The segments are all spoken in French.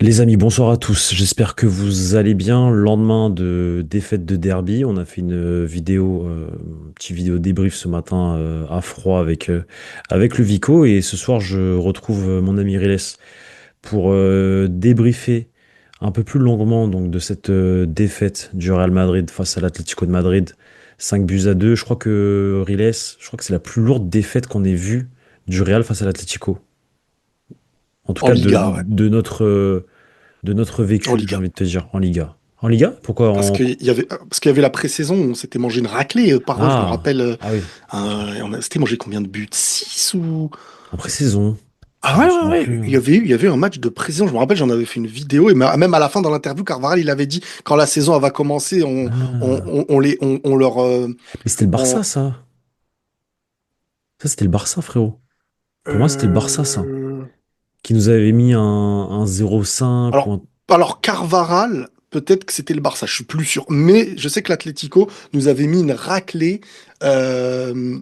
Les amis, bonsoir à tous. J'espère que vous allez bien. Lendemain de défaite de derby, on a fait une vidéo, petite vidéo débrief ce matin à froid avec le Vico. Et ce soir, je retrouve mon ami Riles pour débriefer un peu plus longuement donc, de cette défaite du Real Madrid face à l'Atlético de Madrid. 5 buts à 2. Je crois que Riles, je crois que c'est la plus lourde défaite qu'on ait vue du Real face à l'Atlético. En tout En cas, Liga, ouais. de notre En vécu, j'ai Liga. envie de te dire, en Liga. En Liga? Pourquoi en... Parce qu'il y avait la pré-saison où on s'était mangé une raclée. Par eux, je me Ah, rappelle, ah oui, on s'était mangé combien de buts? 6 ou... en pré-saison. Ah Je me ouais, ouais, souviens ouais. plus, Il hein. y avait eu, il y avait eu un match de pré-saison. Je me rappelle, j'en avais fait une vidéo. Et même à la fin, dans l'interview, Carvajal, il avait dit, quand la saison elle va commencer, Ah. on leur... Mais c'était le Barça, on- ça. Ça, c'était le Barça, frérot. Pour moi, c'était le Barça, ça. euh, Qui nous avait mis un 0,5 ou Alors, un... alors Carvajal, peut-être que c'était le Barça, je suis plus sûr. Mais je sais que l'Atlético nous avait mis une raclée. euh,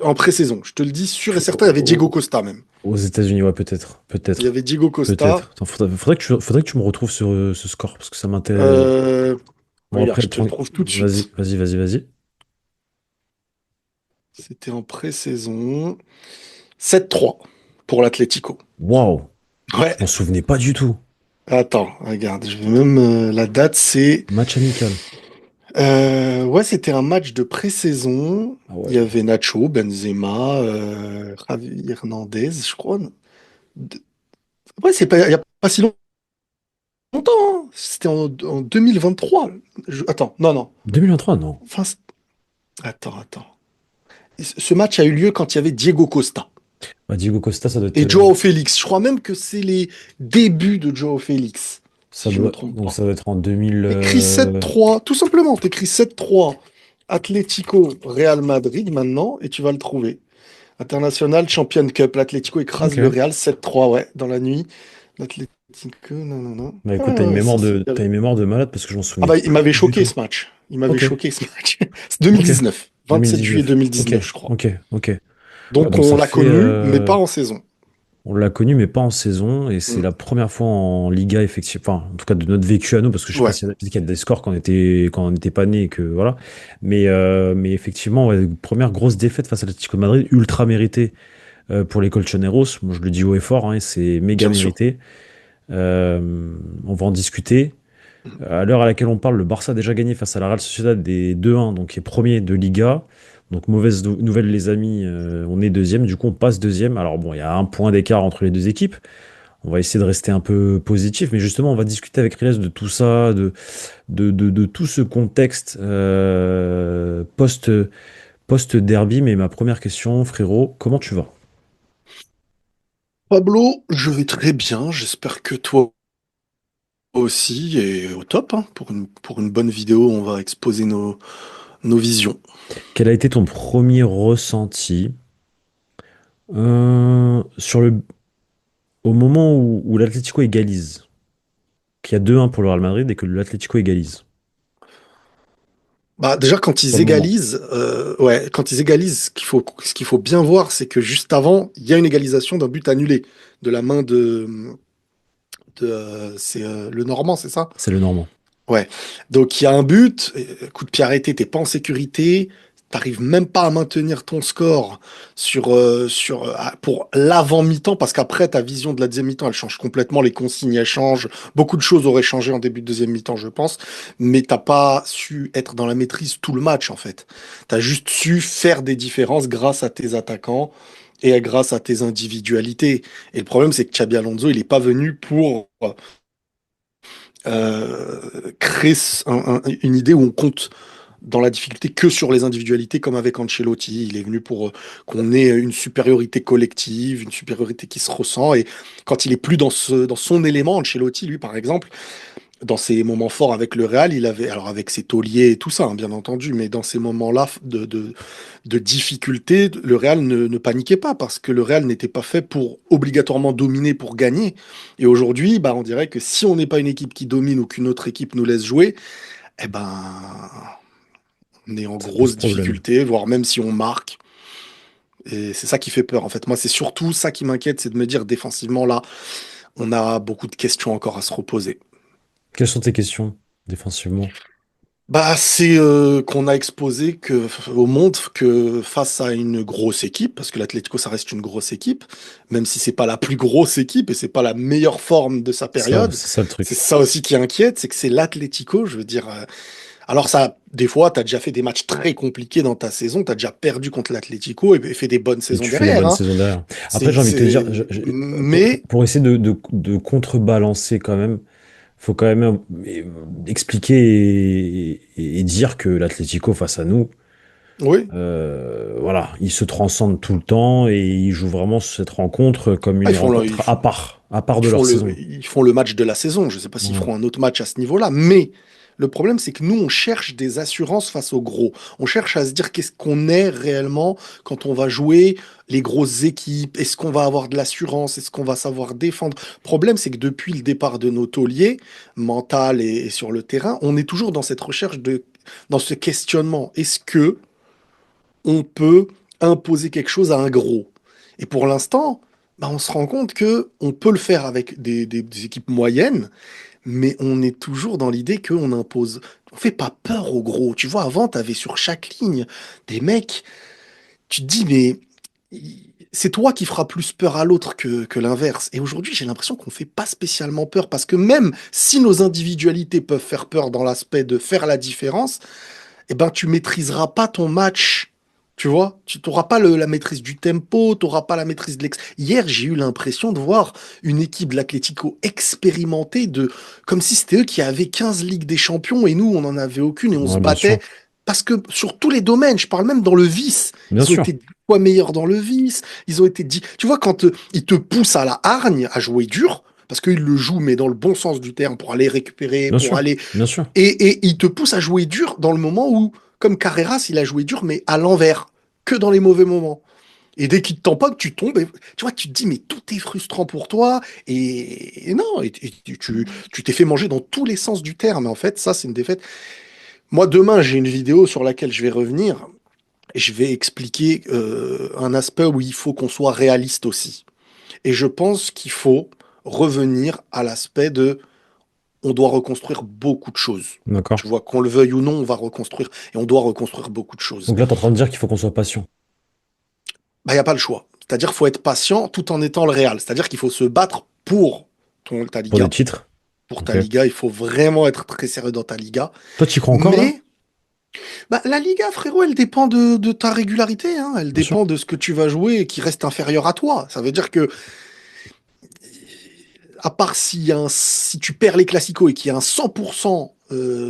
en pré-saison. Je te le dis, sûr et certain, il y avait Diego Costa même. Aux États-Unis, ouais, peut-être. Il y Peut-être. avait Diego Costa. Peut-être. Attends, faudrait que tu me retrouves sur ce score, parce que ça m'intéresse. Euh, Bon, Regarde, après, je te le trouve tout de vas-y, suite. vas-y, vas-y, vas-y. C'était en pré-saison. 7-3 pour l'Atlético. Waouh! Je Ouais. m'en souvenais pas du tout. Attends, regarde, je vais même la date, c'est Match amical. ouais, c'était un match de pré-saison. Ah Il y ouais. avait Nacho, Benzema, Javi Hernandez, je crois. Ouais, c'est pas il y a pas si longtemps, hein. C'était en 2023. Attends, non, non. 2023, non. Enfin, attends. Ce match a eu lieu quand il y avait Diego Costa Bah, Diego Costa, ça doit être, et Joao Félix. Je crois même que c'est les débuts de Joao Félix, si je me trompe donc pas. ça doit être en 2000. T'écris 7-3, tout simplement. T'écris 7-3 Atlético Real Madrid maintenant et tu vas le trouver. International Champion Cup. L'Atlético écrase le Ok. Real 7-3, ouais, dans la nuit. L'Atlético, non, non, non. Bah Ouais, écoute, ouais, ouais, ça, t'as une mémoire de malade parce que je m'en Ah souvenais bah, il plus m'avait du choqué tout. ce match. Il m'avait Ok, choqué ce match. C'est ok. 2019. 27 juillet 2019. Ok, 2019, je crois. ok, ok. Ouais, Donc donc on ça l'a fait. connu, mais pas en saison. On l'a connu, mais pas en saison. Et c'est Mm. la première fois en Liga, effectivement. Enfin, en tout cas, de notre vécu à nous, parce que je sais pas Ouais. s'il y a des scores quand on n'était pas né, que voilà. Mais effectivement, ouais, première grosse défaite face à l'Atlético de Madrid, ultra méritée pour les Colchoneros. Moi, je le dis haut et fort, hein, et c'est méga Bien sûr. mérité. On va en discuter. À l'heure à laquelle on parle, le Barça a déjà gagné face à la Real Sociedad des 2-1, donc qui est premier de Liga. Donc mauvaise nouvelle les amis, on est deuxième, du coup on passe deuxième. Alors bon, il y a un point d'écart entre les deux équipes. On va essayer de rester un peu positif, mais justement on va discuter avec Riles de tout ça, de tout ce contexte post-derby. Mais ma première question, frérot, comment tu vas? Pablo, je vais très bien. J'espère que toi aussi est au top, hein. Pour une bonne vidéo, on va exposer nos visions. Quel a été ton premier ressenti sur au moment où l'Atlético égalise? Qu'il y a 2-1 pour le Real Madrid et que l'Atlético égalise. Bah, déjà, quand Sur ils le moment. égalisent, ouais, quand ils égalisent, ce qu'il faut bien voir, c'est que juste avant, il y a une égalisation d'un but annulé de la main c'est le Normand, c'est ça? C'est le Normand. Ouais. Donc il y a un but, coup de pied arrêté, t'es pas en sécurité, t'arrives même pas à maintenir ton score pour l'avant mi-temps, parce qu'après ta vision de la deuxième mi-temps, elle change complètement, les consignes elles changent, beaucoup de choses auraient changé en début de deuxième mi-temps, je pense, mais t'as pas su être dans la maîtrise tout le match en fait. T'as juste su faire des différences grâce à tes attaquants et grâce à tes individualités. Et le problème, c'est que Xabi Alonso, il est pas venu pour créer une idée où on compte dans la difficulté que sur les individualités, comme avec Ancelotti. Il est venu pour qu'on ait une supériorité collective, une supériorité qui se ressent. Et quand il est plus dans son élément, Ancelotti, lui, par exemple, dans ses moments forts avec le Real, il avait, alors avec ses tauliers et tout ça, hein, bien entendu, mais dans ces moments-là de difficulté, le Real ne paniquait pas parce que le Real n'était pas fait pour obligatoirement dominer pour gagner. Et aujourd'hui, bah, on dirait que si on n'est pas une équipe qui domine ou qu'une autre équipe nous laisse jouer, eh ben, on est en Ça pose grosse problème. difficulté, voire même si on marque. Et c'est ça qui fait peur, en fait. Moi, c'est surtout ça qui m'inquiète, c'est de me dire défensivement, là, On a beaucoup de questions encore à se reposer. Quelles sont tes questions défensivement? Bah, c'est qu'on a exposé au monde que face à une grosse équipe, parce que l'Atlético, ça reste une grosse équipe, même si c'est pas la plus grosse équipe et c'est pas la meilleure forme de sa période, C'est ça le c'est truc. ça aussi qui inquiète, c'est que c'est l'Atlético, je veux dire. Alors ça, des fois, tu as déjà fait des matchs très compliqués dans ta saison, tu as déjà perdu contre l'Atlético et fait des bonnes Et saisons tu fais des derrière, bonnes hein. saisons derrière. Après, j'ai envie de te dire, Mais pour essayer de contrebalancer quand même, faut quand même expliquer et dire que l'Atlético face à nous, oui, voilà, il se transcende tout le temps et il joue vraiment cette rencontre comme ah, une rencontre à part de leur saison. ils font le match de la saison. Je ne sais pas s'ils Ouais, feront un autre match à ce niveau-là, mais le problème, c'est que nous, on cherche des assurances face aux gros. On cherche à se dire qu'est-ce qu'on est réellement quand on va jouer les grosses équipes. Est-ce qu'on va avoir de l'assurance? Est-ce qu'on va savoir défendre? Le problème, c'est que depuis le départ de nos tauliers, mental et sur le terrain, on est toujours dans cette recherche dans ce questionnement. Est-ce que on peut imposer quelque chose à un gros? Et pour l'instant, bah, on se rend compte que on peut le faire avec des équipes moyennes, mais on est toujours dans l'idée qu'on impose. On fait pas peur aux gros. Tu vois, avant, tu avais sur chaque ligne des mecs, tu te dis, mais c'est toi qui feras plus peur à l'autre que l'inverse. Et aujourd'hui, j'ai l'impression qu'on fait pas spécialement peur, parce que même si nos individualités peuvent faire peur dans l'aspect de faire la différence, eh ben, tu maîtriseras pas ton match. Tu vois, tu n'auras pas la maîtrise du tempo, tu n'auras pas la maîtrise de l'ex. Hier, j'ai eu l'impression de voir une équipe de l'Atlético expérimentée, comme si c'était eux qui avaient 15 Ligues des Champions et nous, on n'en avait aucune et on se ouais, bien battait. sûr, Parce que sur tous les domaines, je parle même dans le vice, bien ils ont sûr, été 10 fois meilleurs dans le vice, ils ont été dit. Tu vois, quand ils te poussent à la hargne, à jouer dur, parce qu'ils le jouent, mais dans le bon sens du terme, pour aller récupérer, bien pour sûr, aller bien sûr, et il te pousse à jouer dur dans le moment où, comme Carreras, il a joué dur, mais à l'envers, que dans les mauvais moments. Et dès qu'il te tend pas, que tu tombes, tu vois, tu te dis, mais tout est frustrant pour toi. Et non, tu t'es fait manger dans tous les sens du terme. En fait, ça, c'est une défaite. Moi, demain, j'ai une vidéo sur laquelle je vais revenir. Et je vais expliquer un aspect où il faut qu'on soit réaliste aussi. Et je pense qu'il faut revenir à l'aspect de on doit reconstruire beaucoup de choses. d'accord. Tu vois, qu'on le veuille ou non, on va reconstruire et on doit reconstruire beaucoup de choses. Donc là, tu es en train de dire qu'il faut qu'on soit patient Bah, il n'y a pas le choix. C'est-à-dire qu'il faut être patient tout en étant le réel. C'est-à-dire qu'il faut se battre pour ta pour des Liga. titres. Pour ta Ok. Liga, il faut vraiment être très sérieux dans ta Liga. Toi, tu y crois encore là? Mais bah, la Liga, frérot, elle dépend de ta régularité, hein. Elle Bien sûr. dépend de ce que tu vas jouer et qui reste inférieur à toi. Ça veut dire que, à part si tu perds les Classicos et qu'il y a un 100%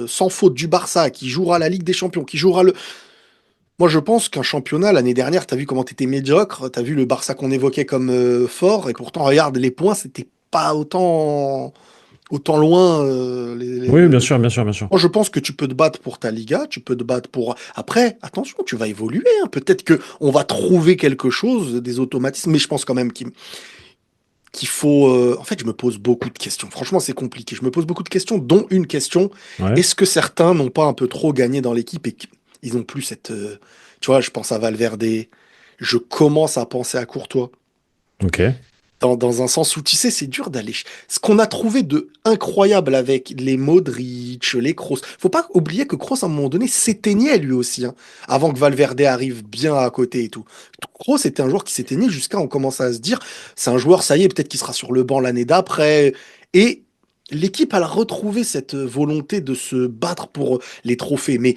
sans faute du Barça qui jouera la Ligue des Champions, qui jouera le, moi, je pense qu'un championnat, l'année dernière, tu as vu comment tu étais médiocre, tu as vu le Barça qu'on évoquait comme fort, et pourtant, regarde, les points, c'était pas autant loin. Oui, bien sûr, bien sûr, bien sûr. Moi, je pense que tu peux te battre pour ta Liga, tu peux te battre pour. Après, attention, tu vas évoluer, hein. Peut-être que on va trouver quelque chose, des automatismes, mais je pense quand même qu'il faut. En fait, je me pose beaucoup de questions. Franchement, c'est compliqué. Je me pose beaucoup de questions, dont une question. Ouais. Est-ce que certains n'ont pas un peu trop gagné dans l'équipe et qu'ils n'ont plus cette. Tu vois, je pense à Valverde. Je commence à penser à Courtois. Ok. Dans un sens où, tu sais, c'est dur d'aller. Ce qu'on a trouvé de incroyable avec les Modric, les Kroos. Faut pas oublier que Kroos, à un moment donné, s'éteignait lui aussi, hein, avant que Valverde arrive bien à côté et tout. Kroos était un joueur qui s'éteignait jusqu'à on commence à se dire, c'est un joueur, ça y est, peut-être qu'il sera sur le banc l'année d'après. Et l'équipe, elle a retrouvé cette volonté de se battre pour les trophées. Mais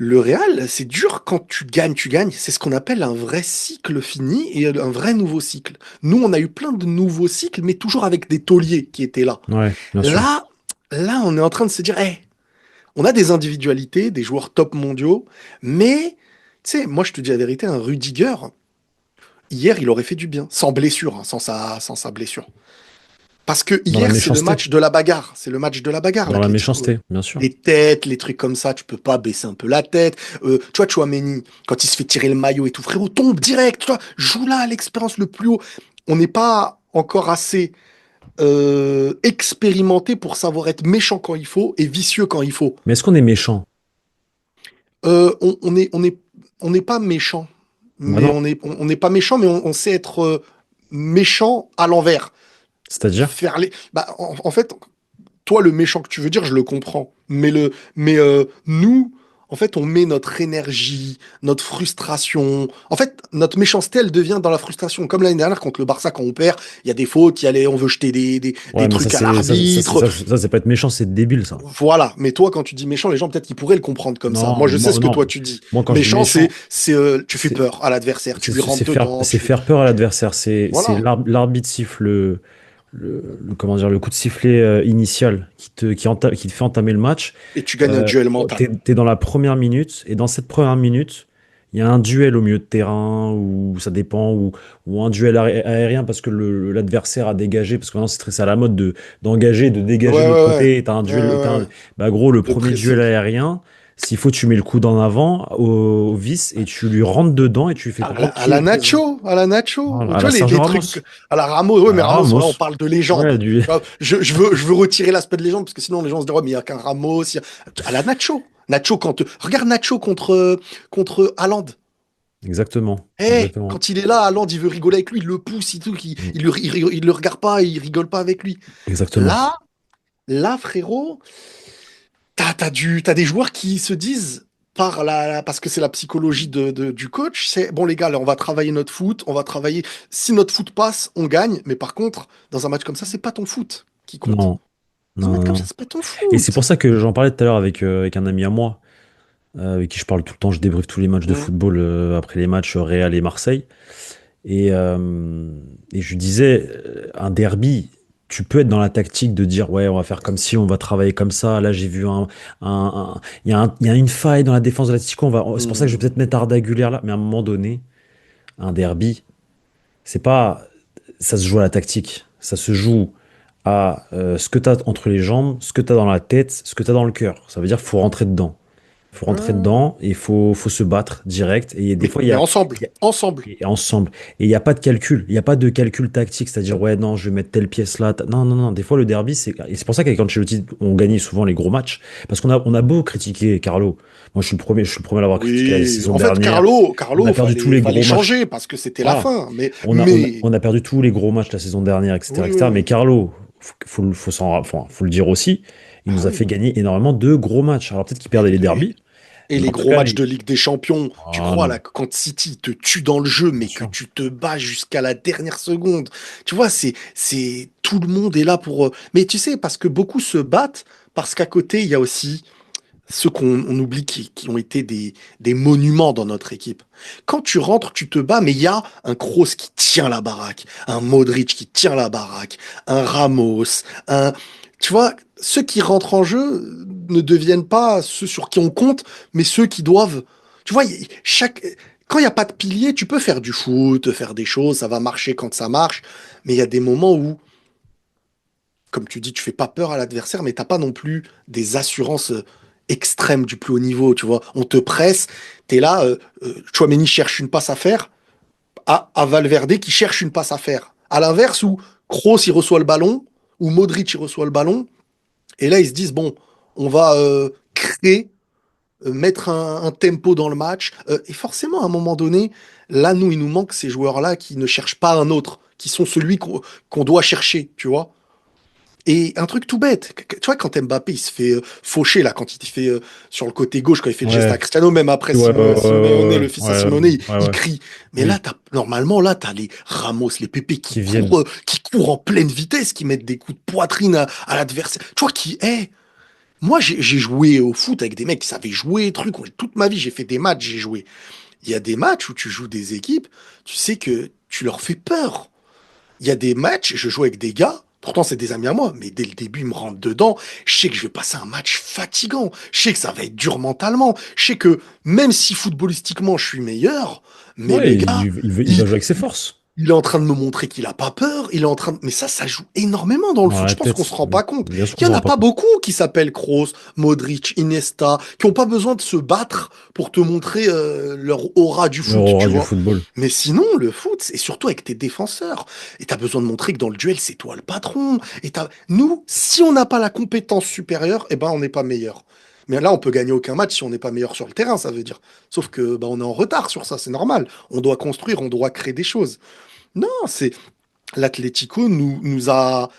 le Real, c'est dur quand tu gagnes, tu gagnes. C'est ce qu'on appelle un vrai cycle fini et un vrai nouveau cycle. Nous, on a eu plein de nouveaux cycles, mais toujours avec des tauliers qui étaient là. Ouais, bien sûr. Là, là, on est en train de se dire, hey, on a des individualités, des joueurs top mondiaux, mais, tu sais, moi, je te dis la vérité, un Rudiger, hier, il aurait fait du bien, sans blessure, hein, sans sa blessure. Parce que Dans la hier, c'est le méchanceté. match de la bagarre. C'est le match de la bagarre, Dans la l'Atlético. méchanceté, bien sûr. Les têtes, les trucs comme ça, tu peux pas baisser un peu la tête. Tu vois, Tchouaméni, quand il se fait tirer le maillot et tout, frérot, tombe direct, tu vois, joue là à l'expérience le plus haut. On n'est pas encore assez expérimenté pour savoir être méchant quand il faut et vicieux quand il faut. Mais est-ce qu'on est méchant? On n'est pas méchant, Bah mais non. on n'est pas méchant, mais on sait être méchant à l'envers. C'est-à-dire? faire les. Bah, en fait, toi, le méchant que tu veux dire, je le comprends. Mais nous, en fait, on met notre énergie, notre frustration. En fait, notre méchanceté, elle devient dans la frustration. Comme l'année dernière contre le Barça, quand on perd, il y a des fautes, on veut jeter des Ouais, mais trucs à l'arbitre. ça, c'est pas être méchant, c'est débile, ça. Voilà. Mais toi, quand tu dis méchant, les gens peut-être qu'ils pourraient le comprendre comme ça. Moi, Non, je sais ce que non. toi tu dis. Moi, quand je dis Méchant, méchant, tu fais c'est peur à l'adversaire, tu lui rentres dedans, c'est faire peur à tu- l'adversaire. C'est voilà. l'arbitre siffle comment dire, le coup de sifflet initial qui te fait entamer le match. Et tu gagnes un duel mental. T'es dans la première minute, et dans cette première minute, il y a un duel au milieu de terrain, ou ça dépend, ou un duel aérien parce que l'adversaire a dégagé, parce que maintenant c'est à la mode d'engager, de Ouais, dégager de l'autre ouais, ouais. côté, et t'as un Ouais, duel, ouais, ouais. bah gros, le Le premier duel pressing. aérien, s'il faut, tu mets le coude en avant au vice, et tu lui rentres dedans, et tu lui fais comprendre À qui la est présent. Nacho, à la Nacho. Voilà, à Tu la vois, Sergio les Ramos, trucs à la Ramos. Ouais, à mais la Ramos, voilà, on Ramos, parle de ouais, légende. du, Tu vois, je veux retirer l'aspect de légende parce que sinon les gens se diront, mais il n'y a qu'un Ramos. À la Nacho. Nacho, regarde Nacho contre Haaland. exactement, exactement, Quand il est là, Haaland, il veut rigoler avec lui, il le pousse et tout, Mm, il le regarde pas, il rigole pas avec lui. exactement. Là, là, frérot, t'as des joueurs qui se disent, parce que c'est la psychologie du coach, c'est bon les gars, là, on va travailler notre foot, on va travailler. Si notre foot passe, on gagne, mais par contre, dans un match comme ça, c'est pas ton foot qui compte. Non, Dans un non, match comme ça, non. c'est pas ton Et c'est pour foot. ça que j'en parlais tout à l'heure avec un ami à moi, avec qui je parle tout le temps, je débriefe tous les matchs de Mm. football après les matchs Real et Marseille. Et, euh, et je lui disais, un derby, tu peux être dans la tactique de dire, ouais, on va faire comme si, on va travailler comme ça. Là, j'ai vu il y a une faille dans la défense de l'Atlético, c'est pour ça que je vais peut-être Mm. mettre Arda Güler là. Mais à un moment donné, un derby, c'est pas, ça se joue à la tactique. Ça se joue à ce que tu as entre les jambes, ce que tu as dans la tête, ce que tu as dans le cœur. Ça veut dire qu'il faut rentrer dedans. Il faut rentrer Mm. dedans et faut se battre direct. Et des fois, Mais ensemble, il y a- ensemble. et ensemble. Et il n'y a pas de calcul. Il n'y a pas de calcul tactique. C'est-à-dire, ouais, non, je vais mettre telle pièce là. Non, non, non. Des fois, le derby, et c'est pour ça qu'avec Ancelotti, on gagnait souvent les gros matchs. Parce on a beau critiquer Carlo. Moi, je suis le premier à l'avoir critiqué la Oui, saison en fait, dernière. On a Carlo, perdu tous les fallait gros matchs. changer parce que c'était la Voilà. fin. Mais, On a perdu tous les gros matchs la saison dernière, etc., oui, oui, etc. Mais oui. Carlo, faut le dire aussi, il Ah nous a fait oui. gagner énormément de gros matchs. Alors peut-être qu'il perdait les Et, derbies, et mais les en tout gros cas, matchs de Ligue des Champions, tu crois voilà, là, que quand City te tue dans le jeu, bien mais que sûr. tu te bats jusqu'à la dernière seconde. Tu vois, tout le monde est là pour. Mais tu sais, parce que beaucoup se battent, parce qu'à côté, il y a aussi ceux on oublie qui ont été des monuments dans notre équipe. Quand tu rentres, tu te bats, mais il y a un Kroos qui tient la baraque, un Modric qui tient la baraque, un Ramos, un... Tu vois, ceux qui rentrent en jeu ne deviennent pas ceux sur qui on compte, mais ceux qui doivent... Tu vois, quand il n'y a pas de pilier, tu peux faire du foot, faire des choses, ça va marcher quand ça marche, mais il y a des moments où comme tu dis, tu fais pas peur à l'adversaire, mais t'as pas non plus des assurances extrêmes du plus haut niveau, tu vois. On te presse, t'es là, Tchouaméni cherche une passe à faire, à Valverde qui cherche une passe à faire. À l'inverse, où Kroos, il reçoit le ballon, ou Modric, il reçoit le ballon, et là, ils se disent, bon, on va créer, mettre un tempo dans le match, et forcément, à un moment donné, là, nous, il nous manque ces joueurs-là qui ne cherchent pas un autre, qui sont celui qu'on doit chercher, tu vois. Et un truc tout bête, tu vois, quand Mbappé, il se fait faucher, là, quand il fait sur le côté gauche, quand il fait le geste à Ouais, Cristiano, même après Simeone, le fils à Simeone, il ouais. crie. Mais là, Oui, normalement, là, t'as les Ramos, les Pépé qui viennent. qui courent en pleine vitesse, qui mettent des coups de poitrine à l'adversaire. Tu vois, moi, j'ai joué au foot avec des mecs qui savaient jouer, trucs. Toute ma vie, j'ai fait des matchs, j'ai joué. Il y a des matchs où tu joues des équipes, tu sais que tu leur fais peur. Il y a des matchs, je joue avec des gars, pourtant c'est des amis à moi, mais dès le début, ils me rentrent dedans. Je sais que je vais passer un match fatigant. Je sais que ça va être dur mentalement. Je sais que même si footballistiquement je suis meilleur, mais Ouais, le gars, il il, va jouer avec ses forces. il est en train de me montrer qu'il a pas peur. Il est en train de... Mais ça joue énormément dans le Dans foot. la Je pense qu'on tête. se rend pas compte. Bien sûr Il qu'on y s'en en rend a pas pas compte. beaucoup qui s'appellent Kroos, Modric, Iniesta, qui ont pas besoin de se battre pour te montrer leur aura du Leur foot, aura tu du vois. football. Mais sinon, le foot, c'est surtout avec tes défenseurs. Et tu as besoin de montrer que dans le duel, c'est toi le patron. Nous, si on n'a pas la compétence supérieure, eh ben, on n'est pas meilleur. Mais là, on peut gagner aucun match si on n'est pas meilleur sur le terrain, ça veut dire. Sauf que bah, on est en retard sur ça, c'est normal. On doit construire, on doit créer des choses. Non, l'Atlético nous a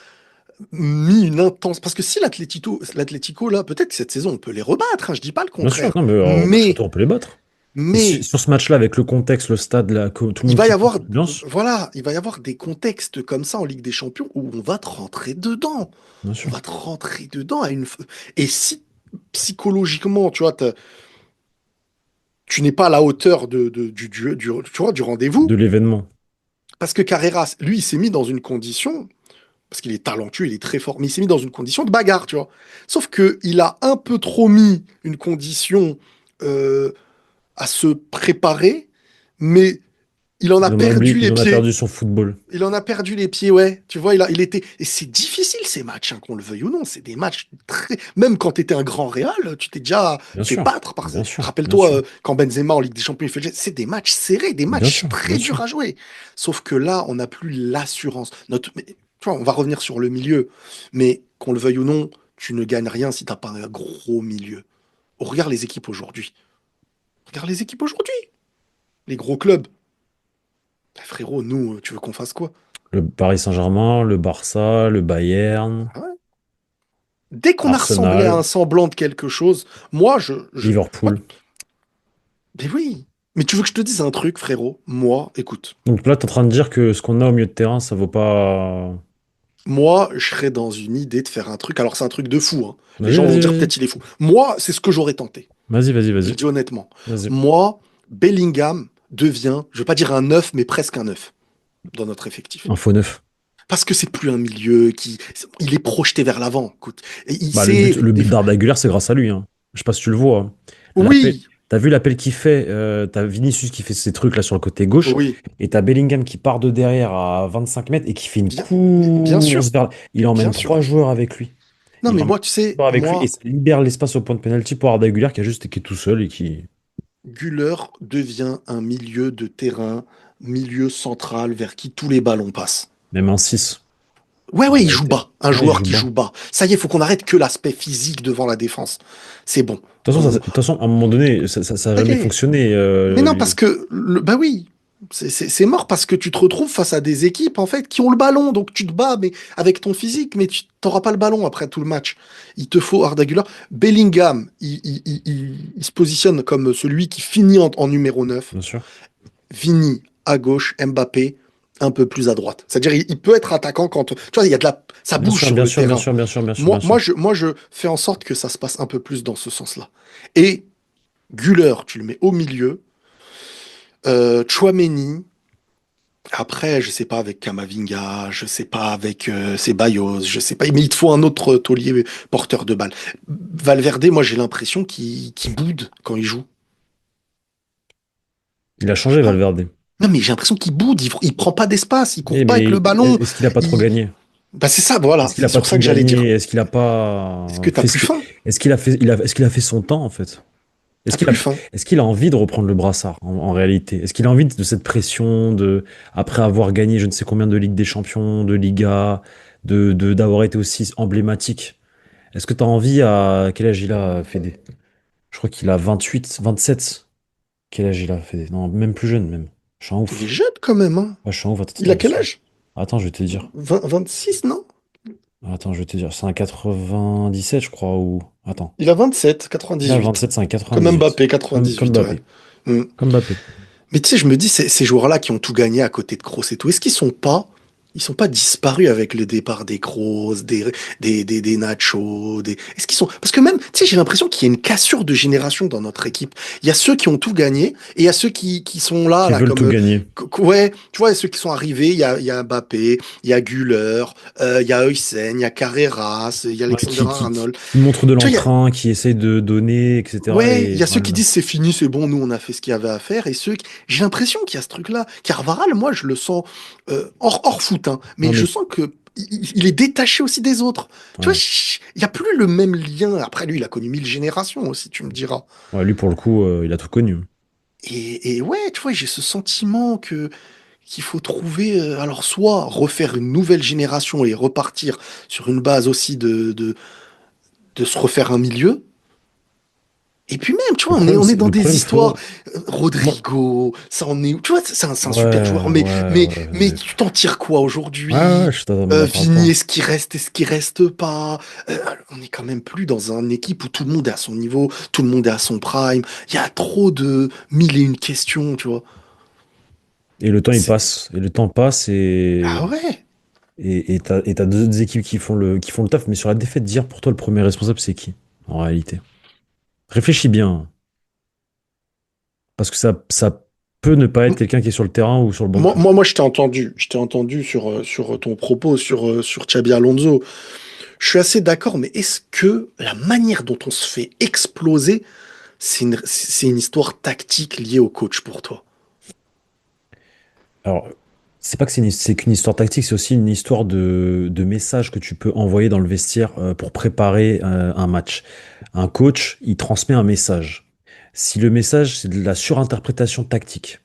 mis une intense. Parce que si l'Atlético, là, peut-être que cette saison, on peut les rebattre, hein, je dis pas le Bien sûr, contraire. non, mais au match Mais, retour, on peut les battre. Et mais, sur ce match-là, avec le contexte, le stade, là, que tout le il monde va y kiffe avoir, l'ambiance, voilà, il va y avoir des contextes comme ça en Ligue des Champions où on va te rentrer dedans. bien On sûr. va te rentrer dedans et si psychologiquement, tu vois, tu n'es pas à la hauteur tu vois, du De rendez-vous, l'événement. parce que Carreras, lui, il s'est mis dans une condition, parce qu'il est talentueux, il est très fort, mais il s'est mis dans une condition de bagarre, tu vois. Sauf que il a un peu trop mis une condition euh, à se préparer, mais il en a perdu les Il en a pieds. perdu son football. Il en a perdu les pieds, ouais. Tu vois, il était. Et c'est difficile ces matchs, hein, qu'on le veuille ou non. C'est des matchs très. Même quand tu étais un grand Real, tu t'es déjà Bien fait sûr, battre par. bien sûr, bien Rappelle-toi, sûr, quand Benzema en Ligue des Champions, il fait le geste. C'est des matchs serrés, des bien matchs sûr, bien très durs sûr. à jouer. Sauf que là, on n'a plus l'assurance. Tu vois, on va revenir sur le milieu. Mais qu'on le veuille ou non, tu ne gagnes rien si t'as pas un gros milieu. Regarde les équipes aujourd'hui. Regarde les équipes aujourd'hui. Les gros clubs. Eh, frérot, nous, tu veux qu'on fasse quoi? Le Paris Saint-Germain, le Barça, le Bayern, Ah ouais. Dès qu'on a ressemblé à Arsenal, un semblant de quelque chose, moi, moi, Liverpool. mais oui. Mais tu veux que je te dise un truc, frérot? Moi, écoute, Donc là, tu es en train de dire que ce qu'on a au milieu de terrain, ça vaut pas. moi, je serais dans une idée de faire un truc. Alors, c'est un truc de fou, hein. Les Vas-y, gens vont vas-y, dire vas-y. peut-être il est fou. Moi, c'est ce que j'aurais tenté. Vas-y, vas-y, Je le vas-y. dis honnêtement. Vas-y. Moi, Bellingham devient, je vais pas dire un neuf, mais presque un neuf dans notre effectif. Un faux neuf. Parce que c'est plus un milieu il est projeté vers l'avant. Écoute, et il Bah, sait, le but d'Arda Güler, c'est grâce à lui, hein. Je sais pas si tu le vois, hein. L'appel. oui, T'as vu l'appel qu'il fait, t'as Vinicius qui fait ses trucs là sur le côté gauche, oui, et t'as Bellingham qui part de derrière à 25 mètres et qui fait une bien, bien sûr, course vers. Il emmène bien sûr. trois joueurs avec lui. Non, Il mais emmène moi, tu sais, trois joueurs avec lui et moi, ça libère l'espace au point de pénalty pour Arda Güler qui est tout seul et qui. Güler devient un milieu de terrain, milieu central vers qui tous les ballons passent. Même un 6 Ouais, en ouais, il joue réalité. bas. Un Ouais, il joueur joue qui bas. joue bas. Ça y est, faut qu'on arrête que l'aspect physique devant la défense. C'est bon. De toute façon, à un moment donné, ça a Ça y jamais est. fonctionné. Mais non, parce que, bah oui, c'est mort parce que tu te retrouves face à des équipes, en fait, qui ont le ballon. Donc tu te bats mais, avec ton physique, mais tu n'auras pas le ballon après tout le match. Il te faut Arda Güler. Bellingham, il se positionne comme celui qui finit en numéro 9. Bien sûr. Vini à gauche, Mbappé un peu plus à droite. C'est-à-dire, il peut être attaquant quand, tu vois, il y a ça Bien bouge sûr, sur bien le sûr, bien terrain. sûr, bien sûr, bien sûr, bien sûr. Moi, je fais en sorte que ça se passe un peu plus dans ce sens-là. Et Güler, tu le mets au milieu. Tchouaméni, après, je sais pas avec Kamavinga, je sais pas avec Ceballos, je sais pas, mais il te faut un autre taulier porteur de balle. Valverde, moi, j'ai l'impression qu'il boude quand il joue. Il a changé, Non, Valverde. non, mais j'ai l'impression qu'il boude, il prend pas d'espace, il court Eh, pas avec mais le ballon. est-ce qu'il a pas trop Il... gagné? Bah, c'est ça, voilà, Est-ce qu'il c'est a pas sur tout ça que j'allais dire. gagné? Est-ce qu'il a pas Est-ce que t'as fait ce plus que... faim? Est-ce qu'il a fait son temps, en fait? T'as plus faim. Est-ce qu'il a envie de reprendre le brassard, en réalité? Est-ce qu'il a envie de cette pression après avoir gagné je ne sais combien de Ligue des Champions, de Liga, d'avoir été aussi emblématique? Est-ce que tu as envie quel âge il a, Fédé? Je crois qu'il a 28, 27. Quel âge il a, Fédé? Non, même plus jeune, même. Je suis un Il est ouf. jeune quand même, hein. Ouais, je suis un ouf. Il a quel âge? Attends, je vais te dire. 26, non? Attends, je vais te dire. C'est un 97, je crois, ou. Attends. Il a 27, Il a 98. 27, c'est un Comme 98. Mbappé, Comme 98, ouais. Mbappé. Mm. Comme Mbappé. Mais tu sais, je me dis, ces joueurs-là qui ont tout gagné à côté de Kroos et tout, est-ce qu'ils sont pas, ils sont pas disparus avec le départ des Kroos, des Nacho, est-ce qu'ils sont, parce que même, tu sais, j'ai l'impression qu'il y a une cassure de génération dans notre équipe. Il y a ceux qui ont tout gagné et il y a ceux qui sont là, Qui là, veulent comme, tout gagner. ouais, tu vois, ceux qui sont arrivés, il y a Mbappé, il y a Güler, il y a Huysen, il y a Carreras, il y a Ouais, Alexander Arnold. qui montrent de Tu vois, l'entrain, qui essayent de donner, etc. ouais, il Et y a ceux qui voilà. disent c'est fini, c'est bon, nous on a fait ce qu'il y avait à faire, et j'ai l'impression qu'il y a ce truc-là. Carvaral, moi je le sens hors foot, hein, mais Non, je mais. sens que il est détaché aussi des autres. Tu vois, Ouais. il n'y a plus le même lien. Après lui, il a connu 1000 générations aussi, tu me diras. Ouais, lui, pour le coup, il a tout connu. Et ouais, tu vois, j'ai ce sentiment que qu'il faut trouver, alors soit refaire une nouvelle génération et repartir sur une base aussi de se refaire un milieu, Et puis même, tu Le vois, problème, on est c'est dans le des problème, histoires. frérot. Moi, Rodrigo, ça en est où? Tu vois, c'est un super ouais, joueur, ouais, ouais, mais tu t'en tires quoi ouais, aujourd'hui? je suis totalement d'accord avec Vini, toi. est-ce qu'il reste pas? On est quand même plus dans une équipe où tout le monde est à son niveau, tout le monde est à son prime. Il y a trop de mille et une questions, tu vois. Et le temps, il C'est... passe. Et le temps passe Ah ouais. et t'as deux équipes qui font le taf. Mais sur la défaite d'hier, pour toi, le premier responsable, c'est qui, en réalité? Réfléchis bien. Parce que ça peut ne pas être M- quelqu'un qui est sur le terrain ou sur le banc de touche. Moi, je t'ai entendu. Je t'ai entendu sur ton propos sur Xabi Alonso. Je suis assez d'accord, mais est-ce que la manière dont on se fait exploser, c'est une histoire tactique liée au coach pour toi? Alors, c'est pas que c'est qu'une histoire tactique, c'est aussi une histoire de messages que tu peux envoyer dans le vestiaire pour préparer un match. Un coach, il transmet un message. Si le message, c'est de la surinterprétation tactique,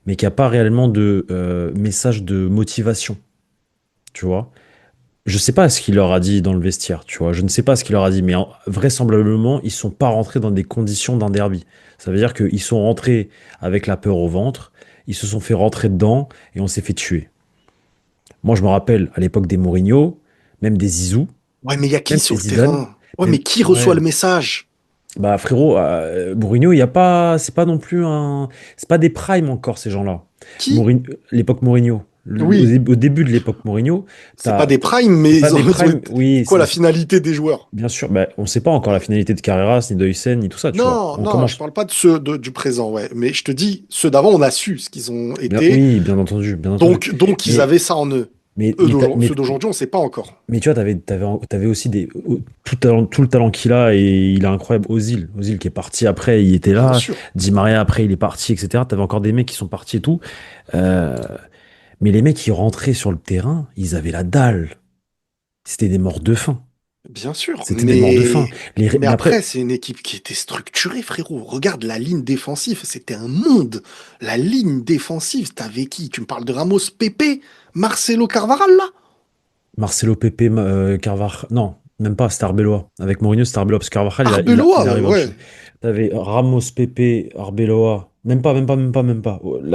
mais qu'il n'y a pas réellement de message de motivation, tu vois. Je sais pas ce qu'il leur a dit dans le vestiaire, tu vois. Je ne sais pas ce qu'il leur a dit, mais vraisemblablement, ils sont pas rentrés dans des conditions d'un derby. Ça veut dire qu'ils sont rentrés avec la peur au ventre, ils se sont fait rentrer dedans et on s'est fait tuer. Moi, je me rappelle à l'époque des Mourinho, même des Zizou, Ouais, mais il y a même qui des sur le Zidane, terrain? Ouais, mais même qui reçoit ouais. le message? Bah frérot, Mourinho, il y a pas, c'est pas non plus un, c'est pas des primes encore ces gens-là. Qui? L'époque Mourinho, Oui, au début de l'époque Mourinho, c'est pas t'as, des primes, c'est mais pas des ils ont primes, été... oui, C'est quoi la finalité des joueurs? bien sûr, bah, on sait pas encore la Ouais. finalité de Carreras, ni d'Huysen, ni tout ça, tu vois. Non, On non, je commence. parle pas de du présent, ouais. Mais je te dis, ceux d'avant, on a su ce qu'ils ont Bien, été. oui, bien entendu, bien entendu. Donc ils Mais, avaient ça en eux. mais, mais, Ceux d'aujourd'hui, on sait pas encore. mais tu vois, t'avais aussi tout le talent qu'il a et il est incroyable. Ozil qui est parti après, il était Bien là. sûr. Di Maria après, il est parti, etc. T'avais encore des mecs qui sont partis et tout. Euh, mais les mecs qui rentraient sur le terrain, ils avaient la dalle. C'était des morts de faim. Bien sûr, C'était des morts de faim. mais Mais après, après, c'est une équipe qui était structurée, frérot. Regarde la ligne défensive, c'était un monde. La ligne défensive, t'avais qui? Tu me parles de Ramos, Pepe, Marcelo Carvaral, là? Marcelo Pepe, Carvajal, non, même pas, c'était Arbeloa. Avec Mourinho, c'était Arbeloa, parce que Carvajal, Arbeloa, il arrive ouais. au-dessus. T'avais Ramos, Pepe, Arbeloa, même pas.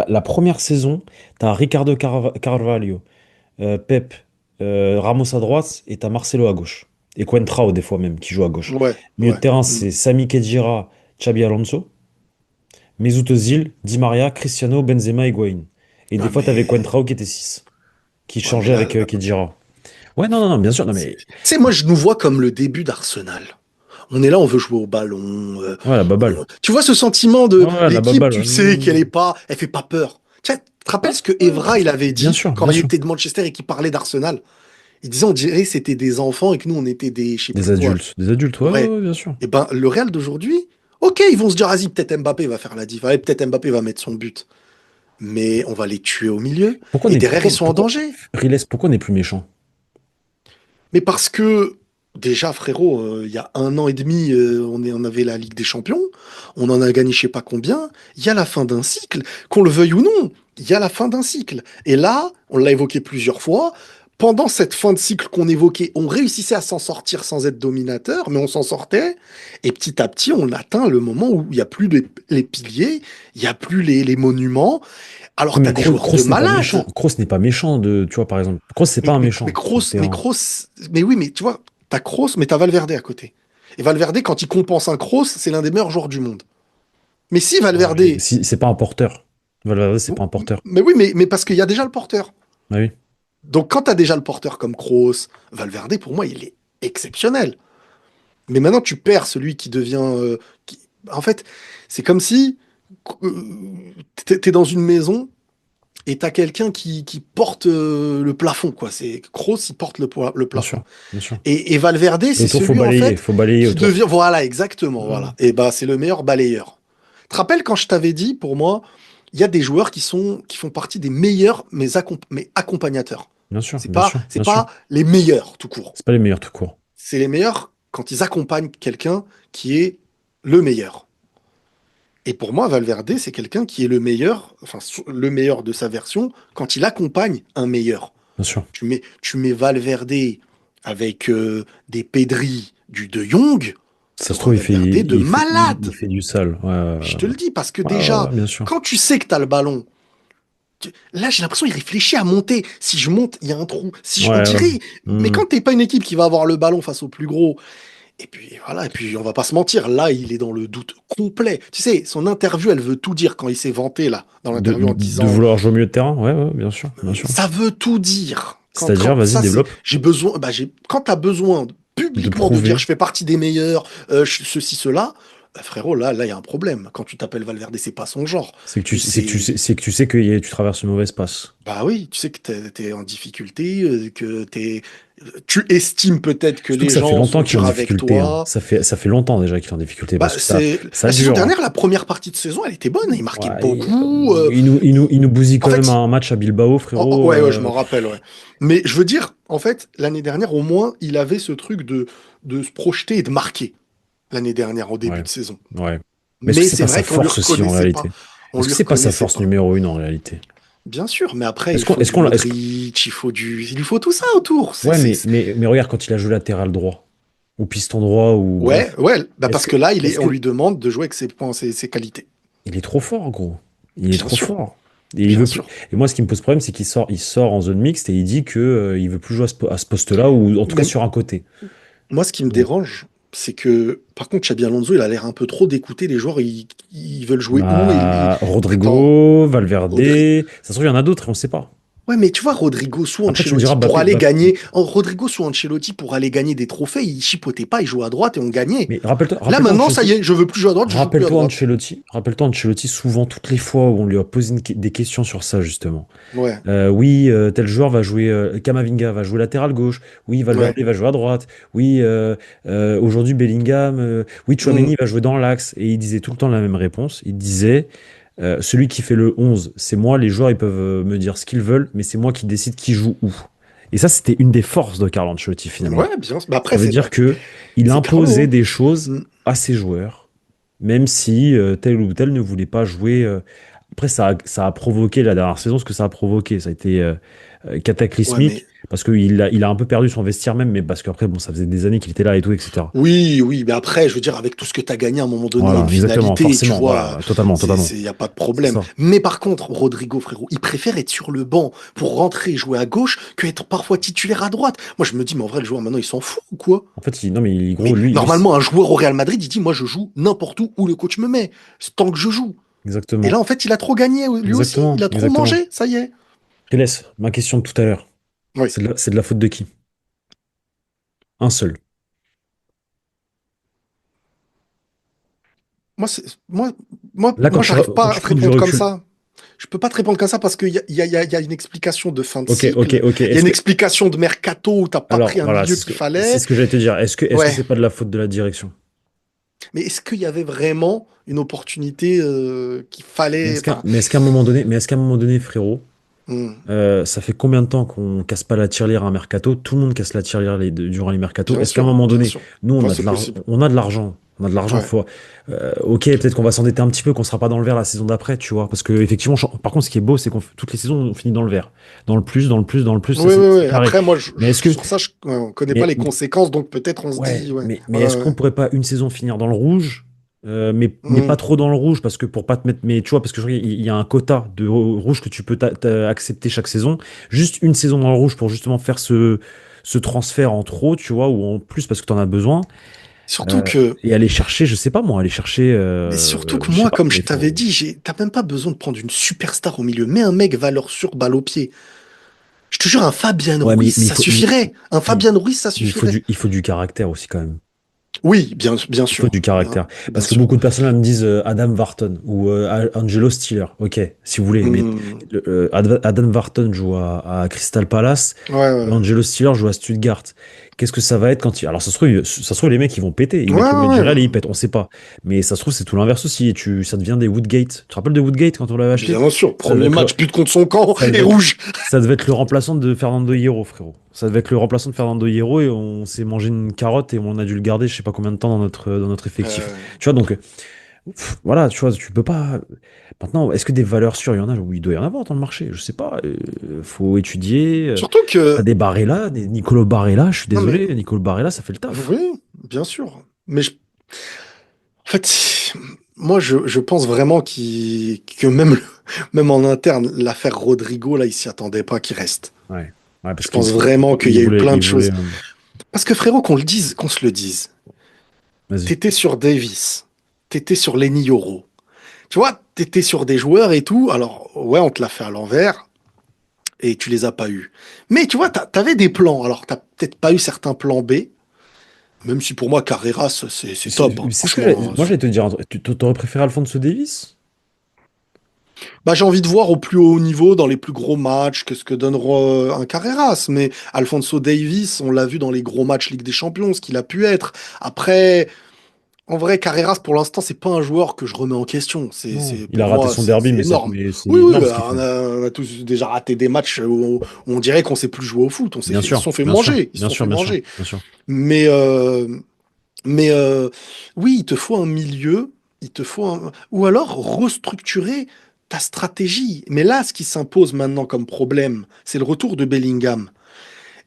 La première saison, t'as Ricardo Carvalho, Pep, Ramos à droite, et t'as Marcelo à gauche. Et Coentrao, des fois même, qui joue à gauche. Ouais, Milieu de ouais. terrain, Mm. c'est Sami Khedira, Xabi Alonso, Mesut Özil, Di Maria, Cristiano, Benzema, Higuaín. Et des Ah, fois, t'avais mais... Coentrao qui était 6 qui Ouais, mais changeait avec Khedira. Ouais, non, bien sûr, non, tu mais. sais, moi, je nous vois comme le début d'Arsenal. On est là, on veut jouer au ballon. Ouais, la baballe. Tu vois ce sentiment de Ouais, la l'équipe, baballe. tu sais qu'elle est pas, elle fait pas peur. Tu te Ouais, rappelles ce que ouais, Evra il avait bien dit sûr, quand bien il sûr. était de Manchester et qu'il parlait d'Arsenal? Il disait on dirait que c'était des enfants et que nous on était des je sais plus quoi. Des adultes, ouais, Ouais. bien sûr. Et ben le Real d'aujourd'hui, ok, ils vont se dire vas-y peut-être Mbappé va faire la diff, allez, peut-être Mbappé va mettre son but, mais on va les tuer au milieu et derrière ils sont en danger. Riles, pourquoi on est plus méchant? Mais parce que, déjà, frérot, il y a un an et demi, on avait la Ligue des Champions, on en a gagné je sais pas combien, il y a la fin d'un cycle, qu'on le veuille ou non, il y a la fin d'un cycle. Et là, on l'a évoqué plusieurs fois, pendant cette fin de cycle qu'on évoquait, on réussissait à s'en sortir sans être dominateur, mais on s'en sortait, et petit à petit, on atteint le moment où il n'y a plus les piliers, il n'y a plus les monuments, alors Oui, tu mais as des joueurs de Kroos n'est pas méchant. malades. Kroos n'est pas méchant tu vois, par exemple. Kroos, c'est pas un méchant sur le terrain. Mais oui, mais tu vois, t'as Kroos, mais t'as Valverde à côté. Et Valverde, quand il compense un Kroos, c'est l'un des meilleurs joueurs du monde. Mais si Ouais, mais Valverde, si, c'est pas un porteur. Valverde, c'est pas un porteur. mais oui, mais parce qu'il y a déjà le porteur. Ah oui, Donc quand t'as déjà le porteur comme Kroos, Valverde, pour moi, il est exceptionnel. Mais maintenant, tu perds celui qui devient. En fait, c'est comme si euh, t'es dans une maison et t'as quelqu'un qui porte le plafond, quoi. C'est Kroos, il porte le bien plafond. sûr, bien sûr. Et Valverde, Et c'est autour, celui, en fait, faut balayer qui devient. autour. Voilà, exactement, Ouais, voilà. Et bah, c'est le meilleur balayeur. Tu te rappelles quand je t'avais dit, pour moi, il y a des joueurs qui font partie des meilleurs, mais accompagnateurs. bien sûr, C'est bien sûr. pas les meilleurs, tout court. C'est pas les meilleurs tout court. C'est les meilleurs quand ils accompagnent quelqu'un qui est le meilleur. Et pour moi, Valverde, c'est quelqu'un qui est le meilleur, enfin, le meilleur de sa version quand il accompagne un meilleur. Bien sûr. Tu mets Valverde avec des Pedri, du De Jong. Ça se Sur un trouve, Valverde de il malade. fait du sale. Ouais, Je te le dis, parce que ouais, ouais, déjà, ouais, bien sûr. quand tu sais que tu as le ballon, là, j'ai l'impression qu'il réfléchit à monter. Si je monte, il y a un trou. On Ouais, ouais. dirait, mais Hmm. quand t'es pas une équipe qui va avoir le ballon face au plus gros, et puis voilà, et puis on va pas se mentir, là, il est dans le doute complet. Tu sais, son interview, elle veut tout dire quand il s'est vanté, là, dans l'interview en De disant, vouloir jouer au milieu de terrain? Ouais, ouais, bien sûr, bien sûr. ça veut tout dire. C'est-à-dire, vas-y, Ça, c'est, développe. j'ai besoin, quand t'as besoin De publiquement de dire, prouver. je fais partie des meilleurs, ceci, cela, bah, frérot, là, il y a un problème. Quand tu t'appelles Valverde, c'est pas son genre. Puis c'est, C'est que tu sais que tu traverses une mauvaise passe. bah oui, tu sais que t'es en difficulté, tu estimes peut-être que Surtout les que ça fait gens longtemps sont qu'il est en durs avec difficulté, hein. toi. Ça fait longtemps déjà qu'il est en difficulté Bah, parce que c'est ça la saison dure, hein. dernière, la première partie de saison, elle était bonne, il marquait Ouais, beaucoup. il nous bousille En quand même fait, un match à Bilbao, frérot. ouais, ouais, je m'en rappelle, ouais. Mais je veux dire, en fait, l'année dernière, au moins, il avait ce truc de se projeter et de marquer l'année dernière au début Ouais, de saison. ouais. Mais est-ce que Mais c'est c'est pas sa vrai qu'on lui force aussi en reconnaissait pas. réalité? On Est-ce lui que c'est pas sa reconnaissait force pas. numéro une en réalité? Bien sûr, mais après, il faut Est-ce du qu'on l'a, Modric, il lui faut tout ça autour. ouais, mais regarde quand il a joué latéral droit, ou piston droit, ou Ouais, bref. ouais, bah Est-ce parce que, que là, est-ce on que lui demande de jouer avec ses points, ses qualités. il est trop fort, gros. Il est Bien trop sûr, fort. Et il bien veut plus. sûr. Et moi, ce qui me pose problème, c'est il sort en zone mixte et il dit que il veut plus jouer à ce poste-là, ou en tout cas Mais sur un côté. moi, ce qui me Donc, dérange, c'est que, par contre, Xabi Alonso, il a l'air un peu trop d'écouter les joueurs. Ils veulent jouer où bah, Attends, Rodrigo, Valverde, Rodri- ça se trouve, il y en a d'autres et on sait pas. Ouais, mais tu vois, Rodrigo sous Après, tu me diras, Ancelotti pour aller gagner. Rodrigo sous Ancelotti pour aller gagner des trophées, il chipotait pas, il jouait à droite et on gagnait. mais Là, rappelle-toi maintenant, ça y Ancelotti. est, je veux plus jouer à droite, je joue plus à droite. Rappelle-toi Ancelotti, souvent, toutes les fois où on lui a posé des questions sur ça, justement. Ouais, Oui, tel joueur va jouer, Camavinga va jouer latéral gauche. Oui, Valverde ouais. va jouer à droite. Oui, aujourd'hui Bellingham. Oui, Hmm. Tchouaméni va jouer dans l'axe. Et il disait tout le temps la même réponse. Il disait, celui qui fait le 11, c'est moi. Les joueurs, ils peuvent me dire ce qu'ils veulent, mais c'est moi qui décide qui joue où. Et ça, c'était une des forces de Carlo Ancelotti, finalement. Ouais, bien sûr. Bah Ça après, veut dire que il c'est Carlo, imposait hein. des choses Hmm. à ses joueurs, même si tel ou tel ne voulait pas jouer. Après, ça a provoqué la dernière saison ce que ça a provoqué. Ça a été Ouais, cataclysmique mais parce il a un peu perdu son vestiaire même, mais parce qu'après, bon, ça faisait des années qu'il était là et tout, etc. oui, oui, mais après, je veux dire, avec tout ce que tu as gagné, à un moment donné, il y a une Voilà, exactement, finalité, tu forcément, vois, voilà, totalement, totalement. il n'y a pas de C'est problème. ça. Mais par contre, Rodrigo, frérot, il préfère être sur le banc pour rentrer et jouer à gauche que être parfois titulaire à droite. Moi, je me dis, mais en vrai, le joueur, maintenant, il s'en fout ou quoi? En fait, non, mais Mais gros, lui, normalement, un joueur au Real Madrid, il dit, moi, je joue n'importe où le coach me met, tant que je joue. Et là, exactement, en fait, il a trop gagné, lui aussi, il exactement, a trop exactement. mangé, ça y est. Je te laisse, ma question de tout à l'heure. Oui. C'est de la faute de qui? Un seul. Moi, Là, j'arrive quand pas à tu te prends du répondre comme recul. ça. Je peux pas te répondre comme ça parce qu'il y a, il y a une explication de fin de Ok, ok, cycle. ok. Il y a une explication de mercato où t'as pas Alors, pris un voilà, milieu qu'il c'est fallait. ce que j'allais te dire. Est-ce que Ouais. c'est pas de la faute de la direction? Mais est-ce qu'il y avait vraiment une opportunité qu'il fallait. Enfin, Mais est-ce qu'à un moment donné, frérot, hmm, ça fait combien de temps qu'on casse pas la tirelire à un mercato? Tout le monde casse la tirelire durant les mercatos. bien Est-ce qu'à un sûr, moment bien donné, sûr. nous, Ouais, c'est possible. on a de l'argent. On a de l'argent, Ouais. faut, ok, peut-être qu'on va s'endetter un petit peu, qu'on sera pas dans le vert la saison d'après, tu vois. Parce que, effectivement, par contre, ce qui est beau, c'est toutes les saisons, on finit dans le vert. Dans le plus, dans le plus, dans le plus, ça, Oui, oui, c'est oui. carré. Après, moi, Mais est-ce que, sur ça, ouais, on connaît pas mais, les conséquences, donc peut-être on se Ouais, dit, ouais, mais ouais, est-ce qu'on ouais. pourrait pas une saison finir dans le rouge, mais Hmm. pas trop dans le rouge, parce que pour pas te mettre, mais tu vois, parce que je crois qu'il y a un quota de rouge que tu peux accepter chaque saison. Juste une saison dans le rouge pour justement faire ce transfert en trop, tu vois, ou en plus parce que tu en as besoin. Surtout euh, que et aller chercher, je sais pas moi, aller chercher, Mais surtout que je sais moi, pas, comme mais je il t'avais faut. dit, t'as même pas besoin de prendre une superstar au milieu. Mets un mec valeur sûre, balle au pied. Je te jure, un Fabian Ouais, Ruiz, ça suffirait. Un mais Fabian Ruiz, ça suffirait. il faut du caractère aussi quand même. Oui, bien Il faut sûr. du caractère. Bien Parce que sûr. beaucoup de personnes là, me disent Adam Varton ou Angelo Stiller. Ok, si vous voulez. Mais Hmm. Adam Varton joue à Crystal Palace Ouais, et ouais. Angelo Stiller joue à Stuttgart. Qu'est-ce que ça va être quand il... Alors ça se trouve les mecs ils vont péter. Ils Ouais, mettent le milieu du ouais, Real ouais. et ils pètent. On sait pas. Mais ça se trouve c'est tout l'inverse aussi. Et ça devient des Woodgate. Tu te rappelles de Woodgate quand on l'avait acheté? Bien sûr. Ça devait Premier être match, but contre son camp ça et devait être, rouge. ça devait être le remplaçant de Fernando Hierro, frérot. Ça devait être le remplaçant de Fernando Hierro et on s'est mangé une carotte et on a dû le garder je sais pas combien de temps dans notre effectif. Euh, Tu vois, donc, voilà, tu vois, tu peux pas. Maintenant, est-ce que des valeurs sûres, il y en a? Oui, il doit y en avoir dans le marché. Je sais pas. Faut étudier. Surtout T'as que. des Barella, des Nicolo Barella, je suis Non, mais désolé. Nicolo Barella, ça fait le taf. oui, bien sûr. Mais En fait, moi, je pense vraiment que même, même en interne, l'affaire Rodrigo, là, il s'y attendait pas qu'il reste. Ouais. Ouais, parce Je qu'il pense vraiment qu'il y a eu plein il de voulait. choses. Parce que frérot, qu'on le dise, qu'on se le dise, Vas-y. t'étais sur Davis, t'étais sur Lenny Yoro. Tu vois, t'étais sur des joueurs et tout. Alors, ouais, on te l'a fait à l'envers et tu les as pas eus. Mais tu vois, t'avais des plans. Alors, t'as peut-être pas eu certains plans B, même si pour moi, Carreras, c'est top, hein, C'est ce que franchement. moi j'allais te dire. Tu t'aurais préféré Alphonso Davies? Bah, j'ai envie de voir au plus haut niveau, dans les plus gros matchs, qu'est-ce que donnera un Carreras. Mais Alphonso Davies, on l'a vu dans les gros matchs Ligue des Champions, ce qu'il a pu être. Après, en vrai, Carreras, pour l'instant, c'est pas un joueur que je remets en question. Non. Il a Pour raté moi, son derby, c'est énorme. mais c'est Oui, oui, énorme ce qu'il fait. on a tous déjà raté des matchs où on dirait qu'on sait plus jouer au foot. Bien Ils se sûr, sont fait bien sûr, manger. Ils se bien sont sûr, fait bien sûr, manger. bien sûr. Mais, oui, il te faut un milieu, ou alors restructurer ta stratégie. Mais là, ce qui s'impose maintenant comme problème, c'est le retour de Bellingham.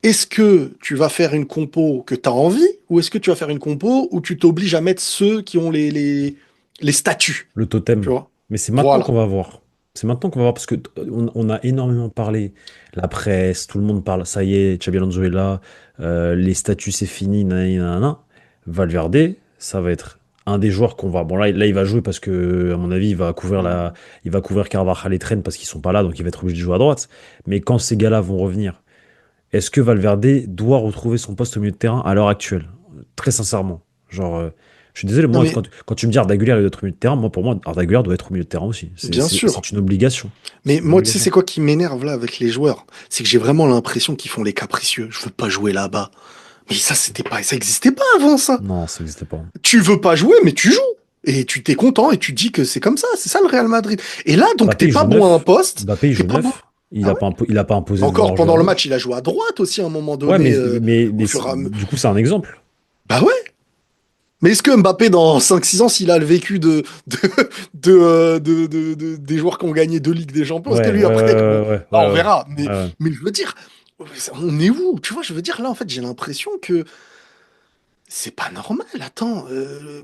Est-ce que tu vas faire une compo que tu as envie, ou est-ce que tu vas faire une compo où tu t'obliges à mettre ceux qui ont les statuts, Le tu totem. vois? Mais c'est maintenant Voilà. qu'on va voir. C'est maintenant qu'on va voir parce que on a énormément parlé. La presse, tout le monde parle. Ça y est, Xabi Alonso est là. Les statuts, c'est fini. Nanana, nanana. Valverde, ça va être un des joueurs qu'on va. Bon, là, il va jouer parce que, à mon avis, Hmm. il va couvrir Carvajal et Trent parce qu'ils sont pas là, donc il va être obligé de jouer à droite. Mais quand ces gars-là vont revenir, est-ce que Valverde doit retrouver son poste au milieu de terrain à l'heure actuelle? Très sincèrement. Genre, je suis désolé, Non moi, mais quand tu me dis Arda Güler doit être au milieu de terrain, moi, pour moi, Arda Güler doit être au milieu de terrain aussi. bien sûr. C'est une obligation. Mais C'est une moi, tu sais, obligation. c'est quoi qui m'énerve là avec les joueurs? C'est que j'ai vraiment l'impression qu'ils font les capricieux. Je veux pas jouer là-bas. Mais ça existait pas avant ça. Non, ça n'existait pas. Tu veux pas jouer, mais tu joues. Et tu t'es content et tu dis que c'est comme ça. C'est ça le Real Madrid. Et là, donc, Mbappé, t'es il pas joue bon à un neuf. poste. Mbappé, il T'es joue pas bon. neuf. Il Ah a ouais? pas, il a pas imposé de Encore, vouloir jouer pendant à le match, gauche. il a joué à droite aussi à un moment Ouais, donné, au fur et à mesure. du coup, c'est un exemple. Bah ouais. Mais est-ce que Mbappé, dans 5 6 ans, s'il a le vécu des joueurs qui ont gagné 2 Ligues des Champions, est-ce que Ouais, ouais, lui, après, bon, ouais, ouais, là, ouais, on ouais, verra. ouais, ouais. Mais je veux dire, on est où? Tu vois, je veux dire, là, en fait, j'ai l'impression que c'est pas normal. Attends,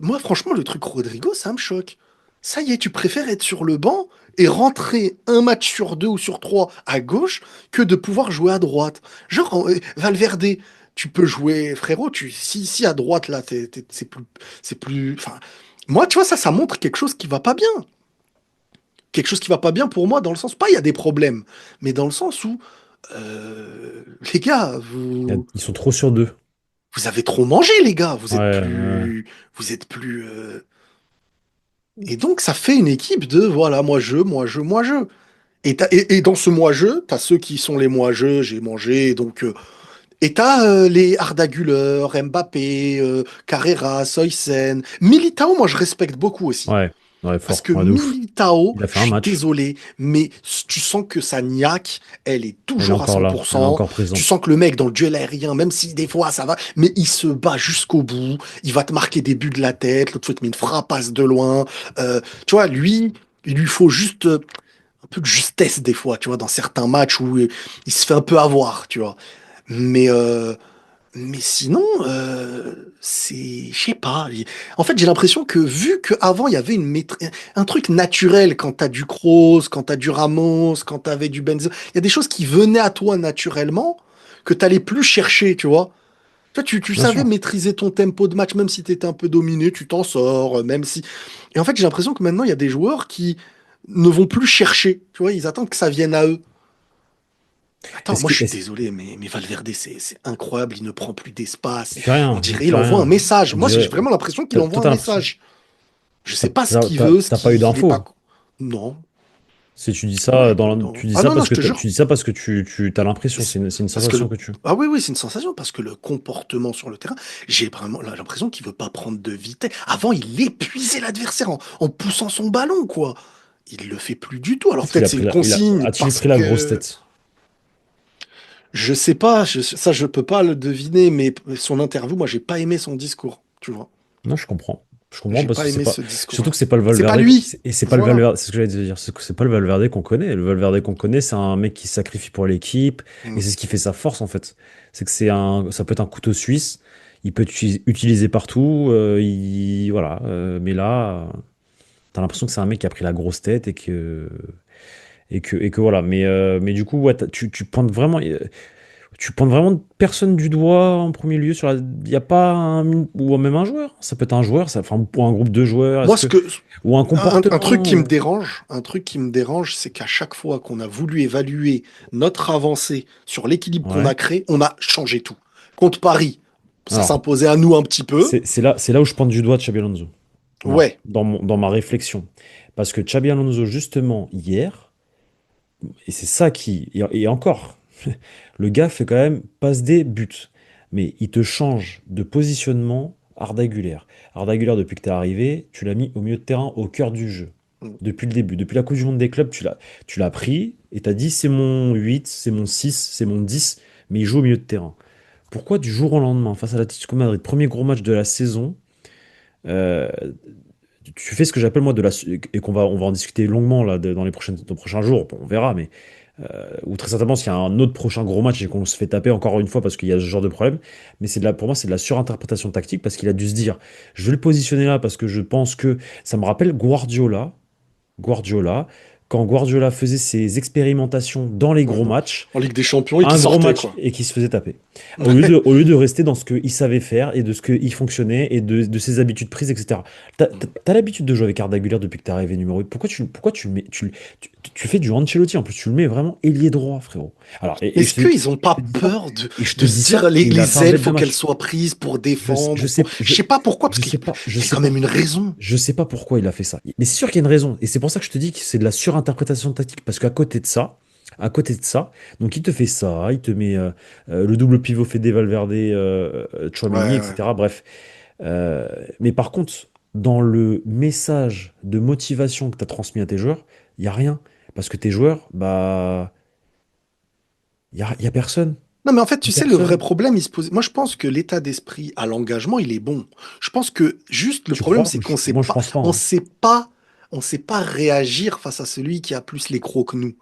moi, franchement, le truc Rodrigo, ça me choque. Ça y est, tu préfères être sur le banc et rentrer un match sur deux ou sur trois à gauche que de pouvoir jouer à droite. Genre, Valverde, tu peux jouer, frérot, si à droite, là, enfin, moi, tu vois, ça montre quelque chose qui va pas bien. Quelque chose qui va pas bien pour moi, dans le sens, pas il y a des problèmes, mais dans le sens où, les gars, Ils sont trop sur deux. vous avez trop mangé, les gars. Ouais, ouais. Vous êtes plus. Et donc, ça fait une équipe de voilà, moi je. Et dans ce moi-je, t'as ceux qui sont les moi-je, j'ai mangé, donc. Et t'as les Arda Güler, Mbappé, Carrera, Soysen. Militao, moi je respecte beaucoup aussi. Ouais, ouais, Parce fort. que Ouais, de ouf. Militao, Il a fait je un suis match. désolé, mais tu sens que sa niaque, elle est Elle est toujours à encore là. Elle est 100%. encore Tu présente. sens que le mec, dans le duel aérien, même si des fois ça va, mais il se bat jusqu'au bout. Il va te marquer des buts de la tête. L'autre fois, il te met une frappasse de loin. Tu vois, lui, il lui faut juste un peu de justesse des fois, tu vois, dans certains matchs où il se fait un peu avoir, tu vois. Mais, euh, mais sinon, je sais pas. En fait, j'ai l'impression que vu qu'avant, il y avait un truc naturel quand t'as du Kroos, quand t'as du Ramos, quand t'avais du Benzema, il y a des choses qui venaient à toi naturellement que t'allais plus chercher, tu vois. Toi, tu Bien savais sûr. maîtriser ton tempo de match, même si t'étais un peu dominé, tu t'en sors, même si... Et en fait, j'ai l'impression que maintenant, il y a des joueurs qui ne vont plus chercher, tu vois, ils attendent que ça vienne à eux. Attends, Est-ce moi que, je suis est-ce, désolé, mais Valverde, c'est incroyable, il ne prend plus d'espace. il fait On rien. Il dirait il fait envoie un rien. message. On Moi j'ai dirait, vraiment l'impression qu'il toi, envoie un t'as l'impression. message. Je sais pas ce qu'il veut, T'as pas eu qu'il est pas. d'infos. Non, Si tu dis non, ça j'ai pas eu tu d'en- dis Ah ça non, non, parce je que te jure. tu dis ça parce que tu as Mais l'impression. C'est une parce que sensation que tu. Ah oui, oui, c'est une sensation, parce que le comportement sur le terrain, j'ai vraiment l'impression qu'il veut pas prendre de vitesse. Avant, il épuisait l'adversaire en poussant son ballon, quoi. Il le fait plus du tout. Alors Peut-être qu'il peut-être a c'est pris une consigne a-t-il parce pris la grosse que tête? je sais pas, ça je peux pas le deviner, mais son interview, moi j'ai pas aimé son discours, tu vois. Non, je comprends. Je comprends J'ai parce pas que c'est aimé pas. ce Surtout que discours-là. c'est pas le C'est pas Valverde. lui. Et c'est pas le Voilà. Valverde. C'est ce que j'allais te dire. C'est que c'est pas le Valverde qu'on connaît. Le Valverde qu'on connaît, c'est un mec qui se sacrifie pour l'équipe. Et Mm. c'est ce qui fait sa force, en fait. C'est que ça peut être un couteau suisse. il peut être utilisé partout. Voilà. Mais là, t'as l'impression que c'est un mec qui a pris la grosse tête et que voilà. Mais du coup, ouais, tu pointes vraiment. Tu pointes vraiment personne du doigt en premier lieu sur la. Il n'y a pas ou même un joueur. Ça peut être un joueur, enfin, ou un groupe de joueurs. Moi, Ou un un truc comportement. qui me dérange, c'est qu'à chaque fois qu'on a voulu évaluer notre avancée sur l'équilibre qu'on a Ouais. créé, on a changé tout. Contre Paris, ça Alors, s'imposait à nous un petit peu. c'est là où je pointe du doigt Xabi Alonso. Voilà. Ouais, Dans ma réflexion. Parce que Xabi Alonso, justement, hier, et c'est ça qui. Et encore, le gars fait quand même passe des buts. Mais il te change de positionnement Arda Güler. Arda Güler, depuis que tu es arrivé, tu l'as mis au milieu de terrain, au cœur du jeu. Depuis le début. Depuis la Coupe du Monde des clubs, tu l'as pris et tu as dit c'est mon 8, c'est mon 6, c'est mon 10, mais il joue au milieu de terrain. Pourquoi du jour au lendemain, face à l'Atlético Madrid, premier gros match de la saison, euh, tu fais ce que j'appelle moi et on va en discuter longuement là dans les prochains jours, bon, on verra, mais ou très certainement s'il y a un autre prochain gros match et qu'on se fait taper encore une fois parce qu'il y a ce genre de problème, mais pour moi c'est de la surinterprétation tactique parce qu'il a dû se dire, je vais le positionner là parce que je pense que ça me rappelle Guardiola, quand Guardiola faisait ses expérimentations dans les gros matchs, en Ligue des Champions et qui un gros sortait, match quoi. et qui se faisait taper. Au lieu de rester dans ce qu'il savait faire et de ce qu'il fonctionnait et de ses habitudes prises, etc. T'as l'habitude de jouer avec Arda Güler depuis que t'es arrivé numéro 8. Pourquoi tu le mets tu fais du Ancelotti en plus, tu le mets vraiment ailier droit, frérot. Alors, et Est-ce je te, qu'ils ont je te pas dis ça, peur et je te de se dis ça, dire et il a fait les un ailes, bête de faut qu'elles match. soient prises pour Je défendre, sais, je sais pas pourquoi, parce je qu'il sais pas, je y a sais quand pas. même une raison. Je sais pas pourquoi il a fait ça. Mais c'est sûr qu'il y a une raison. Et c'est pour ça que je te dis que c'est de la surinterprétation tactique. Parce à côté de ça, donc il te fait ça, il te met le double pivot Fede Valverde, Ouais, Tchouaméni, ouais. etc. Bref. Euh, mais par contre, dans le message de motivation que tu as transmis à tes joueurs, il n'y a rien. Parce que tes joueurs, bah, il y a personne. Non, mais en fait, Y tu a sais, le vrai personne. problème, il se pose. Moi, je pense que l'état d'esprit à l'engagement, il est bon. Je pense que juste le Tu problème, crois? c'est qu'on sait Moi, je pas, pense pas, on hein. sait pas, on sait pas réagir face à celui qui a plus les crocs que nous.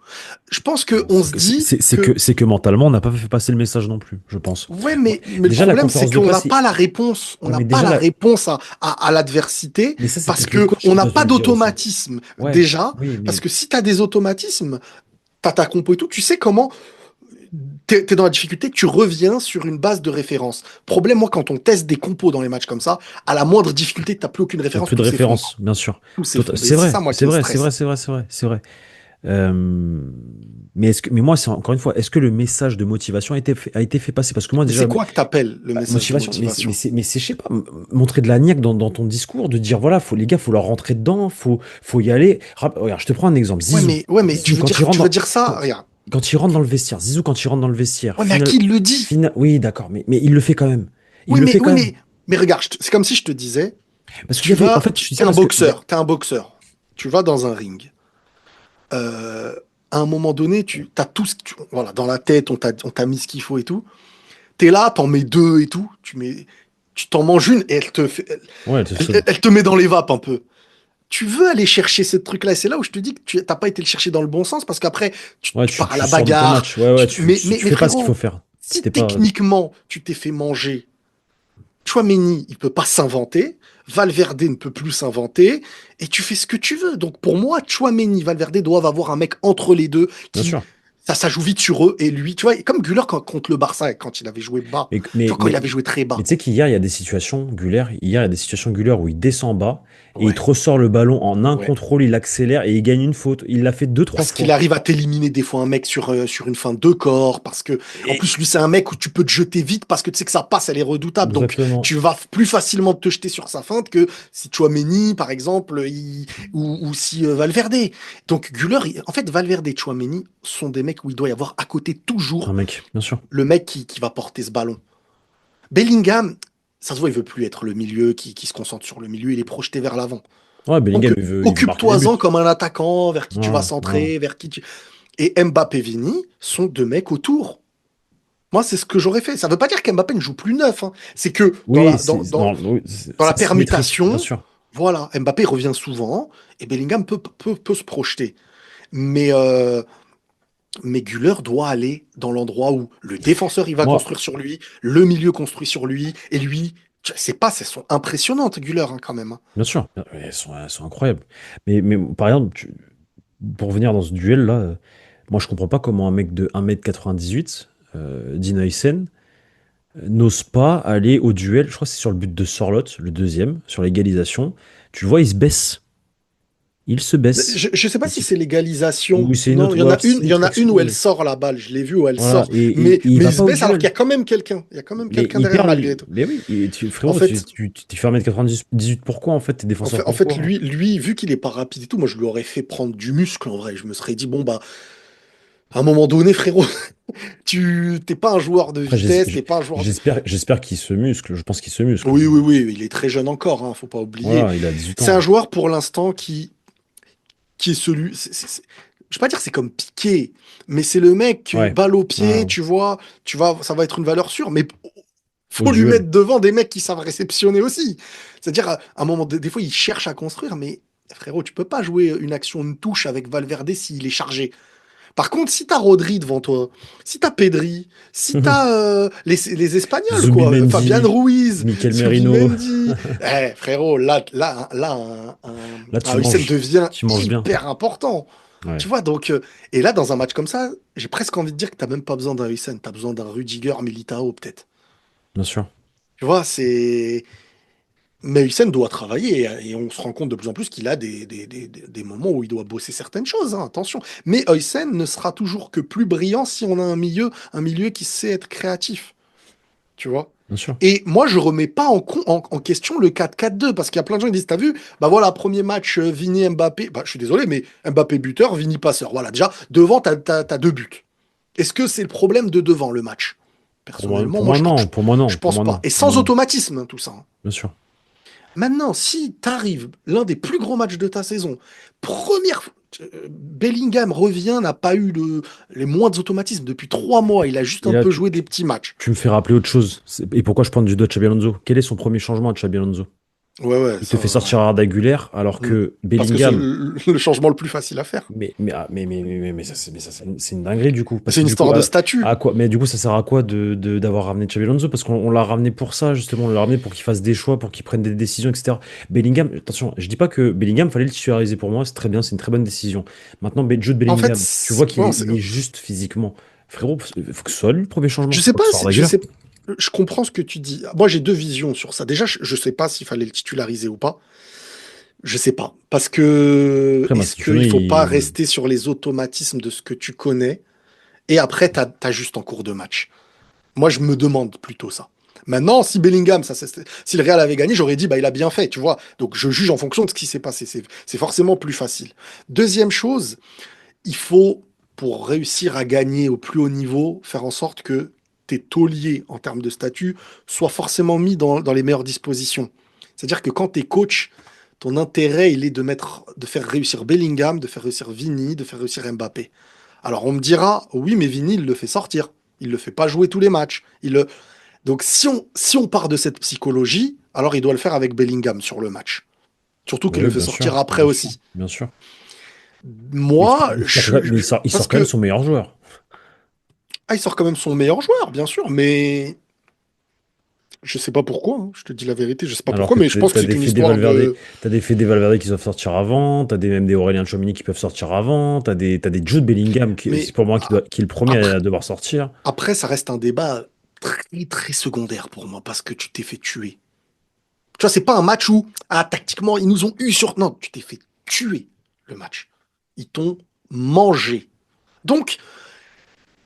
Je pense que Bon, on C'est se que, c'est dit c'est- c'est que, que, c'est que mentalement, on n'a pas fait passer le message non plus, je pense. ouais, Moi, mais le déjà, la problème, c'est conférence de qu'on n'a presse, pas la réponse. On ouais, n'a mais pas déjà, la réponse à l'adversité mais ça, c'est parce peut-être le que coach on qui n'a doit te pas le dire aussi. d'automatisme. Ouais, Déjà, oui, parce mais que si tu as des automatismes, t'as ta compo et tout, tu sais comment t'es dans la difficulté, tu reviens sur une base de référence. Problème, moi, quand on teste des compos dans les matchs comme ça, à la moindre difficulté, t'as plus aucune il n'y a référence, plus de tout s'effondre. référence, bien sûr. Tout s'effondre. Et C'est c'est ça, vrai, moi, qui c'est me vrai, c'est vrai, stresse. c'est vrai, c'est vrai, c'est vrai. Euh, mais moi, c'est encore une fois, est-ce que le message de motivation a été fait passer? Parce que moi, Mais déjà, c'est quoi que t'appelles le message de motivation, motivation? je sais pas, montrer de la niaque dans ton discours, de dire, voilà, les gars, faut leur rentrer dedans, faut y aller. Regarde, je te prends un exemple. Zizou. Ouais, mais Zizou, quand il rentre tu veux dans, dire ça? quand, Regarde. quand il rentre dans le vestiaire, Zizou, quand il rentre dans le vestiaire, Ouais, mais à qui il le dit? oui, d'accord, mais il le fait quand même. Il le fait quand Oui, même. mais regarde, c'est comme si je te disais, Parce qu'il y avait, en fait, je dis ça parce que, t'es un boxeur. Tu vas dans un ring. À un moment donné, tu as tout voilà, dans la tête, on t'a mis ce qu'il faut et tout. T'es là, t'en mets deux et tout. Tu t'en manges une et ouais, c'est ça. elle te met dans les vapes un peu. Tu veux aller chercher ce truc-là, et c'est là où je te dis que tu t'as pas été le chercher dans le bon sens, parce qu'après, Ouais, tu pars à tu la sors de ton bagarre. match. Ouais, ouais, tu Mais fais pas ce qu'il faut frérot, faire. si T'es pas. techniquement tu t'es fait manger, Tchouaméni, il peut pas s'inventer, Valverde ne peut plus s'inventer, et tu fais ce que tu veux. Donc pour moi, Tchouaméni, Valverde doivent avoir un mec entre les deux Bien qui, sûr. ça joue vite sur eux, et lui, tu vois, comme Güler contre le Barça, quand il avait joué bas, Mais, tu mais, vois, quand il mais, avait joué très mais bas. tu sais qu'hier, il y a des situations, hier, il y a des situations Güler où il descend bas et il te Ouais. ressort le ballon en un Ouais. contrôle, il accélère et il gagne une faute. Il l'a fait deux, trois Parce qu'il fois. arrive à t'éliminer des fois un mec sur une fin de corps, parce que en Et plus lui c'est un mec où tu peux te jeter vite parce que tu sais que sa passe elle est redoutable, donc exactement. tu vas plus facilement te jeter sur sa feinte que si Tchouaméni par exemple ou si Valverde. Donc Güler, en fait Valverde et Tchouaméni sont des mecs où il doit y avoir à côté Un toujours mec, bien sûr. le mec qui va porter ce ballon. Bellingham, ça se voit il veut plus être le milieu qui se concentre sur le milieu, il est projeté vers l'avant. Ouais, Donc Bellingham, il veut marquer des buts. occupe-toi-en comme un attaquant vers qui tu vas Voilà, voilà. centrer, vers qui tu... Et Mbappé Vini sont deux mecs autour. Moi, c'est ce que j'aurais fait. Ça veut pas dire qu'Mbappé ne joue plus neuf, hein. C'est que Oui, non, oui, dans la ça se maîtrise, bien permutation, sûr. voilà, Mbappé revient souvent et Bellingham peut se projeter. Mais Mais Güler doit aller dans l'endroit où le défenseur il va Moi, construire sur lui, le milieu construit sur lui, et lui, c'est pas, elles sont impressionnantes, Güler, hein, quand même, hein. bien sûr, elles sont incroyables. Mais par exemple, pour revenir dans ce duel-là, moi je comprends pas comment un mec de 1m98, Dina Hysén, n'ose pas aller au duel. Je crois que c'est sur le but de Sorloth, le deuxième, sur l'égalisation. Tu le vois, il se baisse. Il se baisse. Je sais pas Et si c'est l'égalisation. oui, c'est une Non, autre, ou alors il c'est y une en a une où elle action. sort la balle. Je l'ai vue où elle Voilà, sort. et il Mais va il se pas au baisse alors qu'il y duel. a quand même quelqu'un. Il y a quand même Mais quelqu'un il derrière perd malgré le. tout. Mais oui, En frérot, fait, tu fais 1m98 pourquoi en fait? T'es défenseur pourquoi? lui, vu qu'il est pas rapide et tout, moi je lui aurais fait prendre du muscle en vrai. Je me serais dit, bon bah, à un moment donné, frérot, tu t'es pas un joueur de Après, vitesse, t'es pas un joueur de. j'espère qu'il se muscle. Je pense qu'il se muscle. Oui, oui, oui, il est très jeune encore, hein, faut pas oublier. Voilà, il a 18 C'est un ans. joueur pour l'instant qui est celui. Je vais pas dire que c'est comme Piqué, mais c'est le mec, Ouais. balle au pied, Ouais. tu vois, ça va être une valeur sûre, mais Au faut lui duel. mettre devant des mecs qui savent réceptionner aussi. C'est-à-dire, à un moment, des fois, il cherche à construire, mais frérot, tu peux pas jouer une action, une touche avec Valverde s'il est chargé. Par contre, si t'as Rodri devant toi, si t'as Pedri, si t'as les Espagnols, quoi, Fabian Zubimendi, Ruiz, Mikel Merino. Zubimendi, frérot, Là, tu un Hysén manges. devient Tu manges bien. hyper important. Ouais, Tu vois, donc, et là, dans un match comme ça, j'ai presque envie de dire que t'as même pas besoin d'un Hysén, t'as besoin d'un Rudiger Militao, peut-être. bien sûr. Tu vois, c'est. Mais Hysén doit travailler et on se rend compte de plus en plus qu'il a des moments où il doit bosser certaines choses, hein, attention. Mais Hysén ne sera toujours que plus brillant si on a un milieu qui sait être créatif, tu vois. Bien sûr. Et moi, je remets pas en question le 4-4-2 parce qu'il y a plein de gens qui disent, t'as vu, bah voilà, premier match, Vini Mbappé, bah je suis désolé, mais Mbappé buteur, Vini passeur. Voilà, déjà, devant, t'as deux buts. Est-ce que c'est le problème de devant le match? Personnellement, Pour moi, non. Pour moi, je non. Pour pense moi, pas. non. Et Pour moi, sans non. automatisme, hein, tout ça, hein. Bien sûr. Maintenant, si t'arrives, l'un des plus gros matchs de ta saison, première, Bellingham revient, n'a pas eu les moindres automatismes depuis 3 mois, il a juste Et un là, peu joué des petits matchs. tu me fais rappeler autre chose. Et pourquoi je pointe du doigt Xabi Alonso? Quel est son premier changement à Xabi Alonso? Ouais, ouais, Il te ça, fait sortir ouais. Arda Güler alors Mm. que Parce que c'est Bellingham. le changement le plus facile à faire. Mais ça, c'est une dinguerie du coup. Parce C'est que une du coup, histoire de statut. à quoi, mais du coup, ça sert à quoi d'avoir ramené Xabi Alonso? Parce qu'on l'a ramené pour ça, justement. On l'a ramené pour qu'il fasse des choix, pour qu'il prenne des décisions, etc. Bellingham, attention, je dis pas que Bellingham, fallait le titulariser pour moi, c'est très bien, c'est une très bonne décision. Maintenant, le jeu de En fait, Bellingham, tu vois bon, il est juste physiquement. Frérot, il faut que ce soit lui le premier changement, je faut sais pas que pas, ce soit Arda je Güler. sais, je comprends ce que tu dis. Moi, j'ai deux visions sur ça. Déjà, je sais pas s'il fallait le titulariser ou pas. Je sais pas. Parce que Après, est-ce qu'il Mastichonneau, faut pas rester sur les automatismes de ce que tu connais et après, t'as juste en cours de match? Moi, je me demande plutôt ça. Maintenant, si Bellingham, si le Real avait gagné, j'aurais dit, bah, il a bien fait, tu vois. Donc, je juge en fonction de ce qui s'est passé. C'est forcément plus facile. Deuxième chose, il faut, pour réussir à gagner au plus haut niveau, faire en sorte que tes tauliers, en termes de statut, soient forcément mis dans les meilleures dispositions. C'est-à-dire que quand tu es coach, ton intérêt, il est de faire réussir Bellingham, de faire réussir Vini, de faire réussir Mbappé. Alors on me dira, oui, mais Vini, il le fait sortir. Il le fait pas jouer tous les matchs. Donc si on part de cette psychologie, alors il doit le faire avec Bellingham sur le match. Surtout qu'il le Oui, fait bien sortir sûr, après bien sûr, aussi. bien sûr. Moi, Il parce sort quand même que son meilleur joueur. il sort quand même son meilleur joueur, bien sûr, mais je sais pas pourquoi, hein. Je te dis la vérité, je sais pas Alors pourquoi, que mais je pense que c'est une histoire de. t'as des Fede Valverde qui doivent sortir avant, même des Aurélien Tchouameni qui peuvent sortir avant, t'as des Jude Bellingham qui, c'est Mais pour moi qui est le premier après, à devoir sortir. ça reste un débat très très secondaire pour moi parce que tu t'es fait tuer. Tu vois, c'est pas un match où, tactiquement, ils nous ont eu sur. Non, tu t'es fait tuer le match. Ils t'ont mangé. Donc,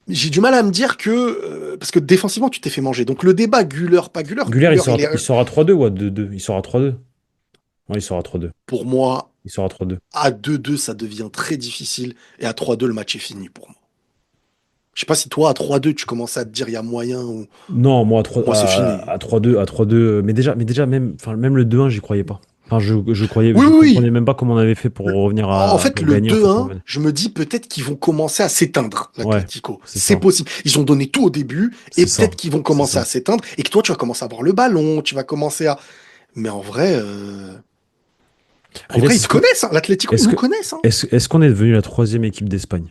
j'ai du mal à me dire que. Parce que défensivement, tu t'es fait manger. Donc, le débat Güler, pas Güler, Güler, il est. sort à 3-2 ou à 2-2? Il sort à 3-2. Ouais, il sort à 3-2. Pour moi, Il sort à 3-2. à 2-2, ça devient très difficile. Et à 3-2, le match est fini pour moi. Je sais pas si toi, à 3-2, tu commences à te dire il y a moyen ou. Non, moi Pour moi, c'est fini. à 3-2, mais déjà même, enfin, même le 2-1, j'y croyais pas. Enfin, Oui, je oui, comprenais oui. même pas comment on avait fait pour revenir En fait, pour le gagner en fait quand on 2-1, menait. je me dis peut-être qu'ils vont commencer à s'éteindre, Ouais, l'Atlético. c'est C'est ça, possible. Ils ont donné tout au début et c'est ça, peut-être qu'ils vont c'est commencer ça. à s'éteindre et que toi, tu vas commencer à avoir le ballon, tu vas commencer à. Mais en Riyad, vrai, ils te connaissent, hein. L'Atlético, ils est-ce nous que, connaissent, hein. est-ce qu'on est devenu la troisième équipe d'Espagne?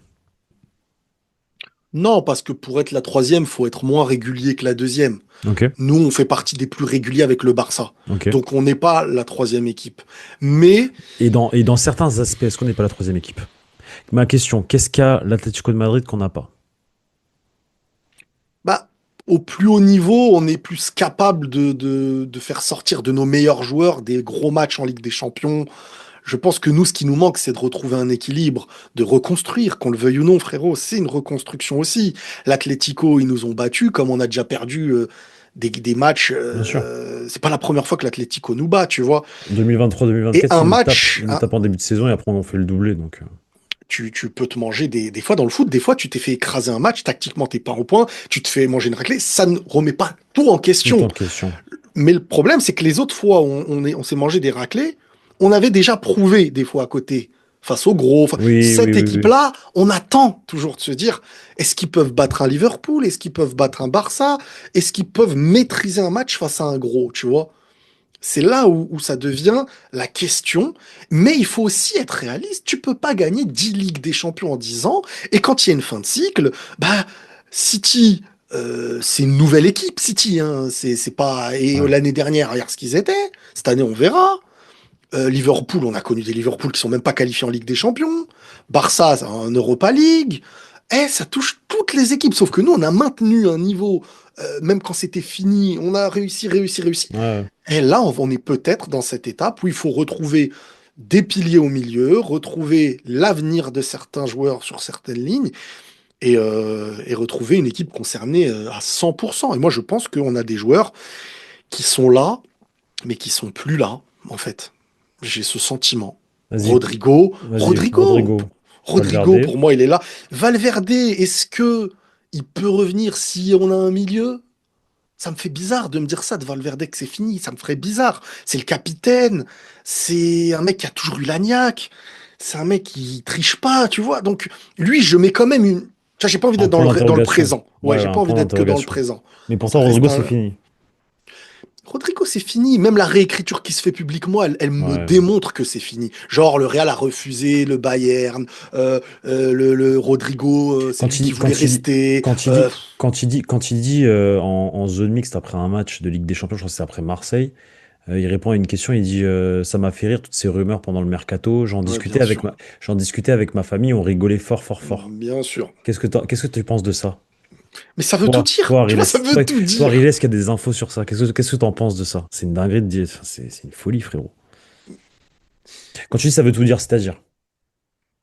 Non, parce que pour être la troisième, faut être moins régulier que la deuxième. Ok, Nous, on fait partie des plus réguliers avec le Barça. ok. Donc, on n'est pas la troisième équipe. Mais, Et dans certains aspects, est-ce qu'on n'est pas la troisième équipe? Ma question, qu'est-ce qu'a l'Atlético de Madrid qu'on n'a pas? bah, au plus haut niveau, on est plus capable de faire sortir de nos meilleurs joueurs des gros matchs en Ligue des Champions. Je pense que nous, ce qui nous manque, c'est de retrouver un équilibre, de reconstruire, qu'on le veuille ou non, frérot. C'est une reconstruction aussi. L'Atlético, ils nous ont battus, comme on a déjà perdu des matchs. Bien sûr. C'est pas la première fois que l'Atlético nous bat, tu vois. Et 2023-2024, un ils nous match, tapent en début de saison et après on fait le doublé. Donc, tu peux te manger des fois dans le foot, des fois tu t'es fait écraser un match, tactiquement t'es pas au point, tu te fais manger une raclée, ça ne remet pas tout en tout question. en question. Mais le problème, c'est que les autres fois où on s'est mangé des raclées, on avait déjà prouvé des fois à côté, face aux gros. Enfin, Oui, oui, cette oui, oui. équipe-là, on attend toujours de se dire, est-ce qu'ils peuvent battre un Liverpool? Est-ce qu'ils peuvent battre un Barça? Est-ce qu'ils peuvent maîtriser un match face à un gros, tu vois? C'est là où ça devient la question. Mais il faut aussi être réaliste. Tu peux pas gagner 10 Ligues des Champions en 10 ans. Et quand il y a une fin de cycle, bah, City, c'est une nouvelle équipe, City. Hein. C'est pas... Et Ouais. l'année dernière, regarde ce qu'ils étaient. Cette année, on verra. Liverpool, on a connu des Liverpool qui sont même pas qualifiés en Ligue des Champions. Barça, c'est en Europa League. Ça touche toutes les équipes. Sauf que nous, on a maintenu un niveau, même quand c'était fini. On a réussi, réussi, réussi. Ouais. Et là, on est peut-être dans cette étape où il faut retrouver des piliers au milieu, retrouver l'avenir de certains joueurs sur certaines lignes et retrouver une équipe concernée à 100%. Et moi, je pense qu'on a des joueurs qui sont là, mais qui sont plus là, en fait. J'ai ce sentiment. Vas-y, Rodrigo, vas-y, Rodrigo, Rodrigo, Rodrigo, Valverde. pour moi, il est là. Valverde, est-ce que il peut revenir si on a un milieu? Ça me fait bizarre de me dire ça de Valverde que c'est fini. Ça me ferait bizarre. C'est le capitaine. C'est un mec qui a toujours eu l'agnac. C'est un mec qui triche pas, tu vois. Donc, lui, je mets quand même une. Tu vois, j'ai pas envie Un d'être point dans le d'interrogation. présent. Ouais, Ouais, j'ai un pas envie point d'être que dans le d'interrogation. présent. Mais Ça pourtant, reste Rodrigo, c'est un. fini. Rodrigo, c'est fini. Même la réécriture qui se fait publiquement, elle me Ouais. démontre que c'est fini. Genre, le Real a refusé le Bayern, le Rodrigo, c'est Quand lui qui il, voulait quand il, rester. quand il dit, en zone mixte après un match de Ligue des Champions, je crois que c'est après Marseille, il répond à une question, il dit ça m'a fait rire toutes ces rumeurs pendant le mercato. Ouais, bien sûr. J'en discutais avec ma famille, on rigolait fort, fort, fort. Bien sûr. Qu'est-ce que tu penses de ça? Mais ça veut tout Toi, dire. toi, Tu vois, Ariles, ça veut toi, tout toi, dire. Ariles, qui a des infos sur ça. Qu'est-ce que t'en penses de ça? C'est une dinguerie de dire. Enfin, c'est une folie, frérot. Quand tu dis ça veut tout dire, c'est-à-dire.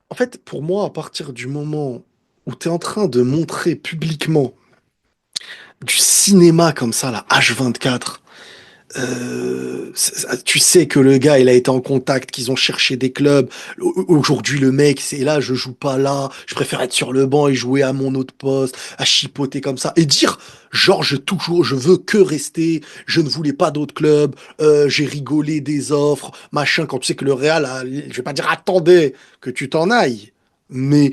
En fait, pour moi, à partir du moment où tu es en train de montrer publiquement du cinéma comme ça, la H24, tu sais que le gars, il a été en contact, qu'ils ont cherché des clubs. Aujourd'hui, le mec, c'est là, je joue pas là, je préfère être sur le banc et jouer à mon autre poste, à chipoter comme ça. Et dire, genre, je veux que rester, je ne voulais pas d'autres clubs, j'ai rigolé des offres, machin, quand tu sais que le Real, je vais pas dire attendez que tu t'en ailles, mais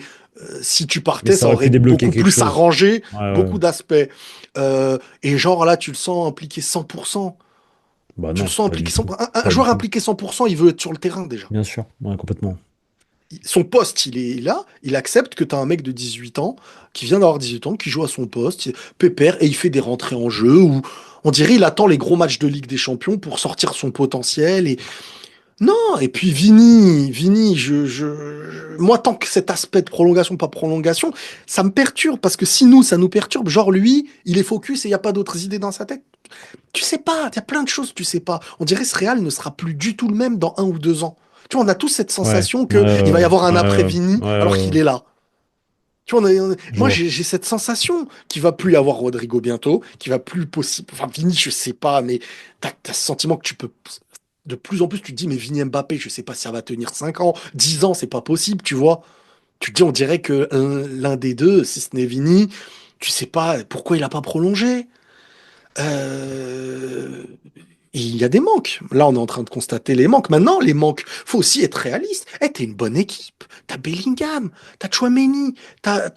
si tu Mais partais, ça ça aurait pu aurait débloquer beaucoup quelque plus chose. arrangé Ouais, ouais. beaucoup d'aspects. Et genre là, tu le sens impliqué 100%. Bah Tu le non, sens pas impliqué du tout. 100%. Un Pas du joueur tout. impliqué 100%, il veut être sur le terrain déjà. Bien sûr. Ouais, complètement. Son poste, il est là, il accepte que tu as un mec de 18 ans, qui vient d'avoir 18 ans, qui joue à son poste, pépère, et il fait des rentrées en jeu, où on dirait il attend les gros matchs de Ligue des Champions pour sortir son potentiel. Et... Non, et puis Vini, moi, tant que cet aspect de prolongation, pas prolongation, ça me perturbe, parce que si nous, ça nous perturbe, genre lui, il est focus et il n'y a pas d'autres idées dans sa tête. Tu sais pas, il y a plein de choses, tu sais pas. On dirait que ce Real ne sera plus du tout le même dans 1 ou 2 ans. Tu vois, on a tous cette Ouais. sensation Ouais, que il va y avoir un ouais, après ouais, Vini ouais, alors qu'il ouais. est là. Tu vois, Je moi vois. j'ai cette sensation qu'il va plus y avoir Rodrigo bientôt, qu'il va plus possible. Enfin, Vini, je sais pas, mais t'as ce sentiment que tu peux. De plus en plus, tu te dis, mais Vini Mbappé, je sais pas si ça va tenir 5 ans, 10 ans, c'est pas possible, tu vois. Tu te dis, on dirait que l'un des deux, si ce n'est Vini, tu sais pas pourquoi il a pas prolongé. Euh, il y a des manques. Là, on est en train de constater les manques. Maintenant, les manques, faut aussi être réaliste. T'es une bonne équipe. T'as Bellingham, t'as Chouameni, t'as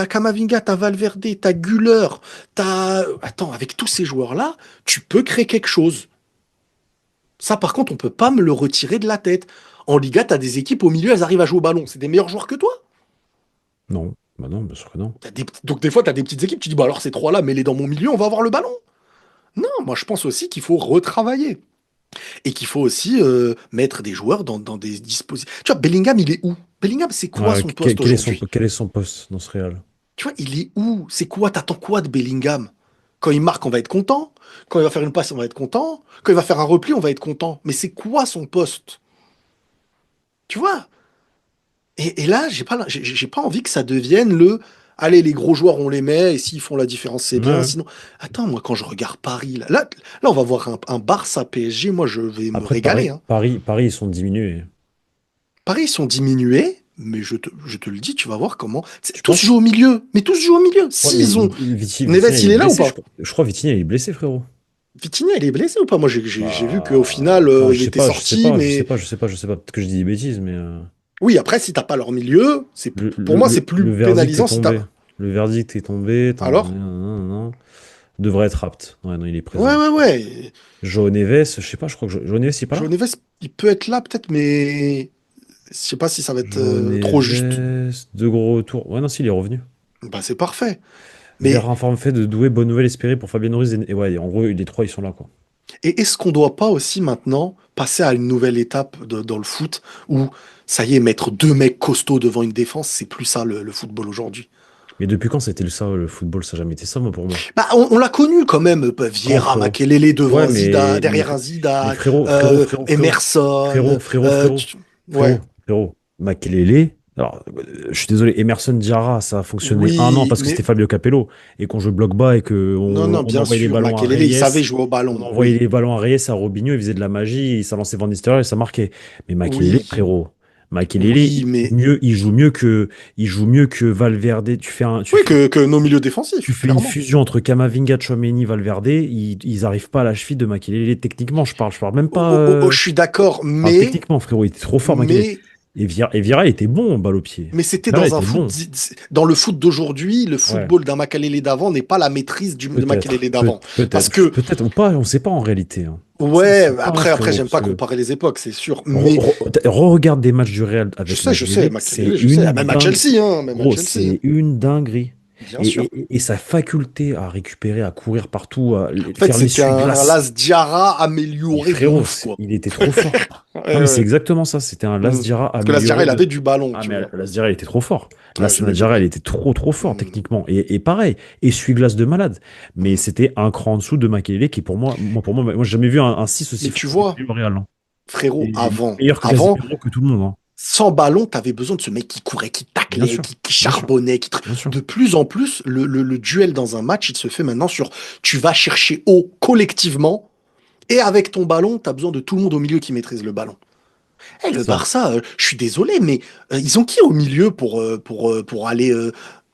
Camavinga, t'as Valverde, t'as Güler, t'as... Attends, avec tous ces joueurs-là, tu peux créer quelque chose. Ça, par contre, on peut pas me le retirer de la tête. En Liga, t'as des équipes au milieu, elles arrivent à jouer au ballon. C'est des meilleurs joueurs que toi. Non. Bah non, bien sûr que non. Donc des fois, tu as des petites équipes, tu dis, bah alors ces trois-là, mets-les dans mon milieu, on va avoir le ballon. Non, moi je pense aussi qu'il faut retravailler. Et qu'il faut aussi mettre des joueurs dans des dispositions. Tu vois, Bellingham, il est où? Bellingham, c'est quoi Ouais, son poste aujourd'hui? quel est son poste dans ce Real? Tu vois, il est où? C'est quoi? T'attends quoi de Bellingham? Quand il marque, on va être content. Quand il va faire une passe, on va être content. Quand il va faire un repli, on va être content. Mais c'est quoi son poste? Tu vois? Et là, j'ai pas envie que ça devienne le. Allez, les gros joueurs, on les met, et s'ils font la différence, c'est Ouais, bien. ouais. Sinon, attends, moi, quand je regarde Paris, là, on va voir un Barça PSG, moi, je vais me Après, régaler, hein. Paris, ils sont diminués. Paris, ils sont diminués, mais je te le dis, tu vas voir comment. Tu Tous penses? jouent au milieu, mais tous jouent au milieu. Ouais, mais S'ils ont. Vitinha, Neves, il il est est là ou blessé, pas? je crois Vitinha, il est blessé, frérot. Vitinha, il est blessé ou pas? Moi, j'ai vu qu'au Bah, final, attends, il était sorti, mais je sais pas. Peut-être que je dis des bêtises, mais oui, après, si t'as pas leur milieu, pour moi, c'est plus le verdict est pénalisant si t'as. tombé. Le verdict est tombé. Alors? Non. Devrait être apte. Ouais, non, il est Ouais, présent. ouais, ouais. João Neves, je sais pas, je crois que João Neves, il est pas Joe là? Neves, il peut être là, peut-être, mais je sais pas si ça va être João trop juste. Neves, deux gros retours. Ouais, non, si, il est revenu. Bah, c'est parfait. Vers Mais un forme fait de Doué, bonne nouvelle espérée pour Fabien Ruiz. Et ouais, en gros, les trois, ils sont là, quoi. est-ce qu'on doit pas aussi maintenant passer à une nouvelle étape dans le foot où, ça y est, mettre deux mecs costauds devant une défense, c'est plus ça le football aujourd'hui. Mais depuis quand c'était ça, le football? Ça n'a jamais été ça, moi, pour moi. Bah, on l'a connu quand même, Quand, Vieira, frérot? Makelele devant Ouais, un Zidane, derrière un Zidane, Emerson, ouais, frérot. Makelele. Alors, je suis désolé, Emerson Diarra, ça a fonctionné un an oui, parce que mais c'était Fabio Capello et qu'on joue bloc bas et que non, non, on bien envoyait les sûr, ballons à Makelele, il savait Reyes, jouer au on ballon, envoyait oui, les ballons à Reyes, à Robinho, il faisait de la magie, ça lançait Van Nistelrooy et ça marquait. Mais Makelele, oui, frérot, Makelele, oui, mais il joue mieux que Valverde. oui, que nos milieux défensifs, Tu fais une clairement. fusion entre Camavinga, Tchouaméni, Valverde, ils arrivent pas à la cheville de Makelele techniquement, je parle même pas, Je suis d'accord, je parle techniquement, frérot, il était trop fort, Makelele. mais Et Vieira, il était bon, balle au pied. Mais c'était Vieira, il dans un était foot. bon. Dans le foot d'aujourd'hui, le Ouais, football d'un Makalele d'avant n'est pas la maîtrise de Makalele d'avant. Parce que, peut-être ou pas, on sait pas en réalité, hein. Ça, on ouais, sait pas, hein, après, frérot, j'aime parce pas que comparer les époques, c'est sûr. Mais regarde des matchs du Real avec je Makelele, sais, c'est Makalele, je sais. Ah, une même à dingue. Chelsea, hein, même à Gros, Chelsea, hein. c'est une dinguerie. Bien sûr. Et sa faculté à récupérer, à courir partout, à En fait, faire c'était un l'essuie-glace. Las Diarra Mais amélioré de frérot, ouf, quoi. il était trop fort. Ouais, Non, mais c'est ouais. exactement ça. C'était un Las Mm. Diarra Parce que Las Diarra, amélioré il de. avait du ballon, Ah, tu mais vois. Las Diarra, il était trop fort. Ouais, Las j'aimais Diarra, il beaucoup. était trop fort Mm, techniquement. Et pareil, essuie-glace de malade. Mais mm. c'était un cran en dessous de Makelele qui, moi, j'ai jamais vu un 6 aussi Mais tu fort que vois, lui au Real, hein. frérot, Et meilleur que Casemiro, que tout le monde, hein. sans ballon, tu avais besoin de ce mec qui courait, qui Bien taclait, sûr, qui bien sûr, charbonnait. bien sûr. De plus en plus, le duel dans un match, il se fait maintenant sur tu vas chercher haut collectivement et avec ton ballon, tu as besoin de tout le monde au milieu qui maîtrise le ballon. Eh, C'est le ça. Barça, je suis désolé, mais ils ont qui au milieu pour aller.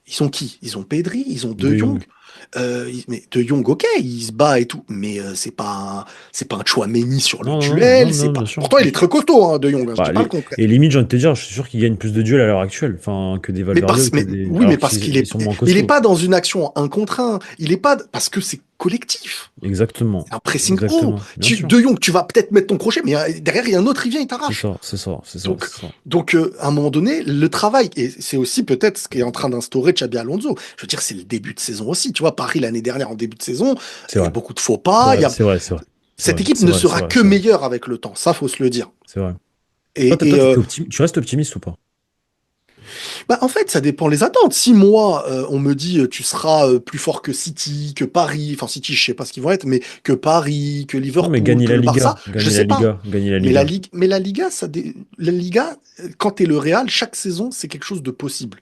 Ils ont qui? Ils ont Pedri, ils ont De De Jong. Jong. Mais De Jong, ok, il se bat et tout, mais c'est pas un Chouameni sur le duel. C'est pas. Bien sûr, Pourtant, bien il est sûr. très costaud, hein, De Jong, hein, je dis Bah, pas le contraire. et limite, j'ai envie de te dire, je suis sûr qu'il gagne plus de duels à l'heure actuelle, enfin, que des Valverde ou que des. Oui, mais Alors parce qu'il qu'ils est, sont moins mais il est costauds. pas dans une action un contre un. Il est pas parce que c'est collectif. Exactement. C'est un pressing haut. Exactement. Bien sûr. De Jong, tu vas peut-être mettre ton crochet, mais derrière il y a un autre, il vient, il C'est t'arrache. ça, c'est ça, c'est ça, Donc, c'est ça. à un moment donné, le travail et c'est aussi peut-être ce qui est en train d'instaurer Xabi Alonso. Je veux dire, c'est le début de saison aussi. Tu vois, Paris l'année dernière en début de saison, C'est il y a vrai. beaucoup de faux pas. C'est vrai. C'est Cette vrai. équipe C'est ne vrai. C'est sera vrai. que C'est vrai. meilleure avec le temps. Ça, faut se le dire. C'est vrai. Et, et, Tu restes optimiste ou pas? Bah, en fait, ça dépend les attentes. Si moi, on me dit tu seras plus fort que City, que Paris, enfin City, je sais pas ce qu'ils vont être, mais que Paris, que Non, mais Liverpool, gagner que la le Barça, Liga. je Gagner la sais pas. Liga. Gagner la Liga. Mais la Liga, la Liga, quand t'es le Real, chaque saison, c'est quelque chose de possible.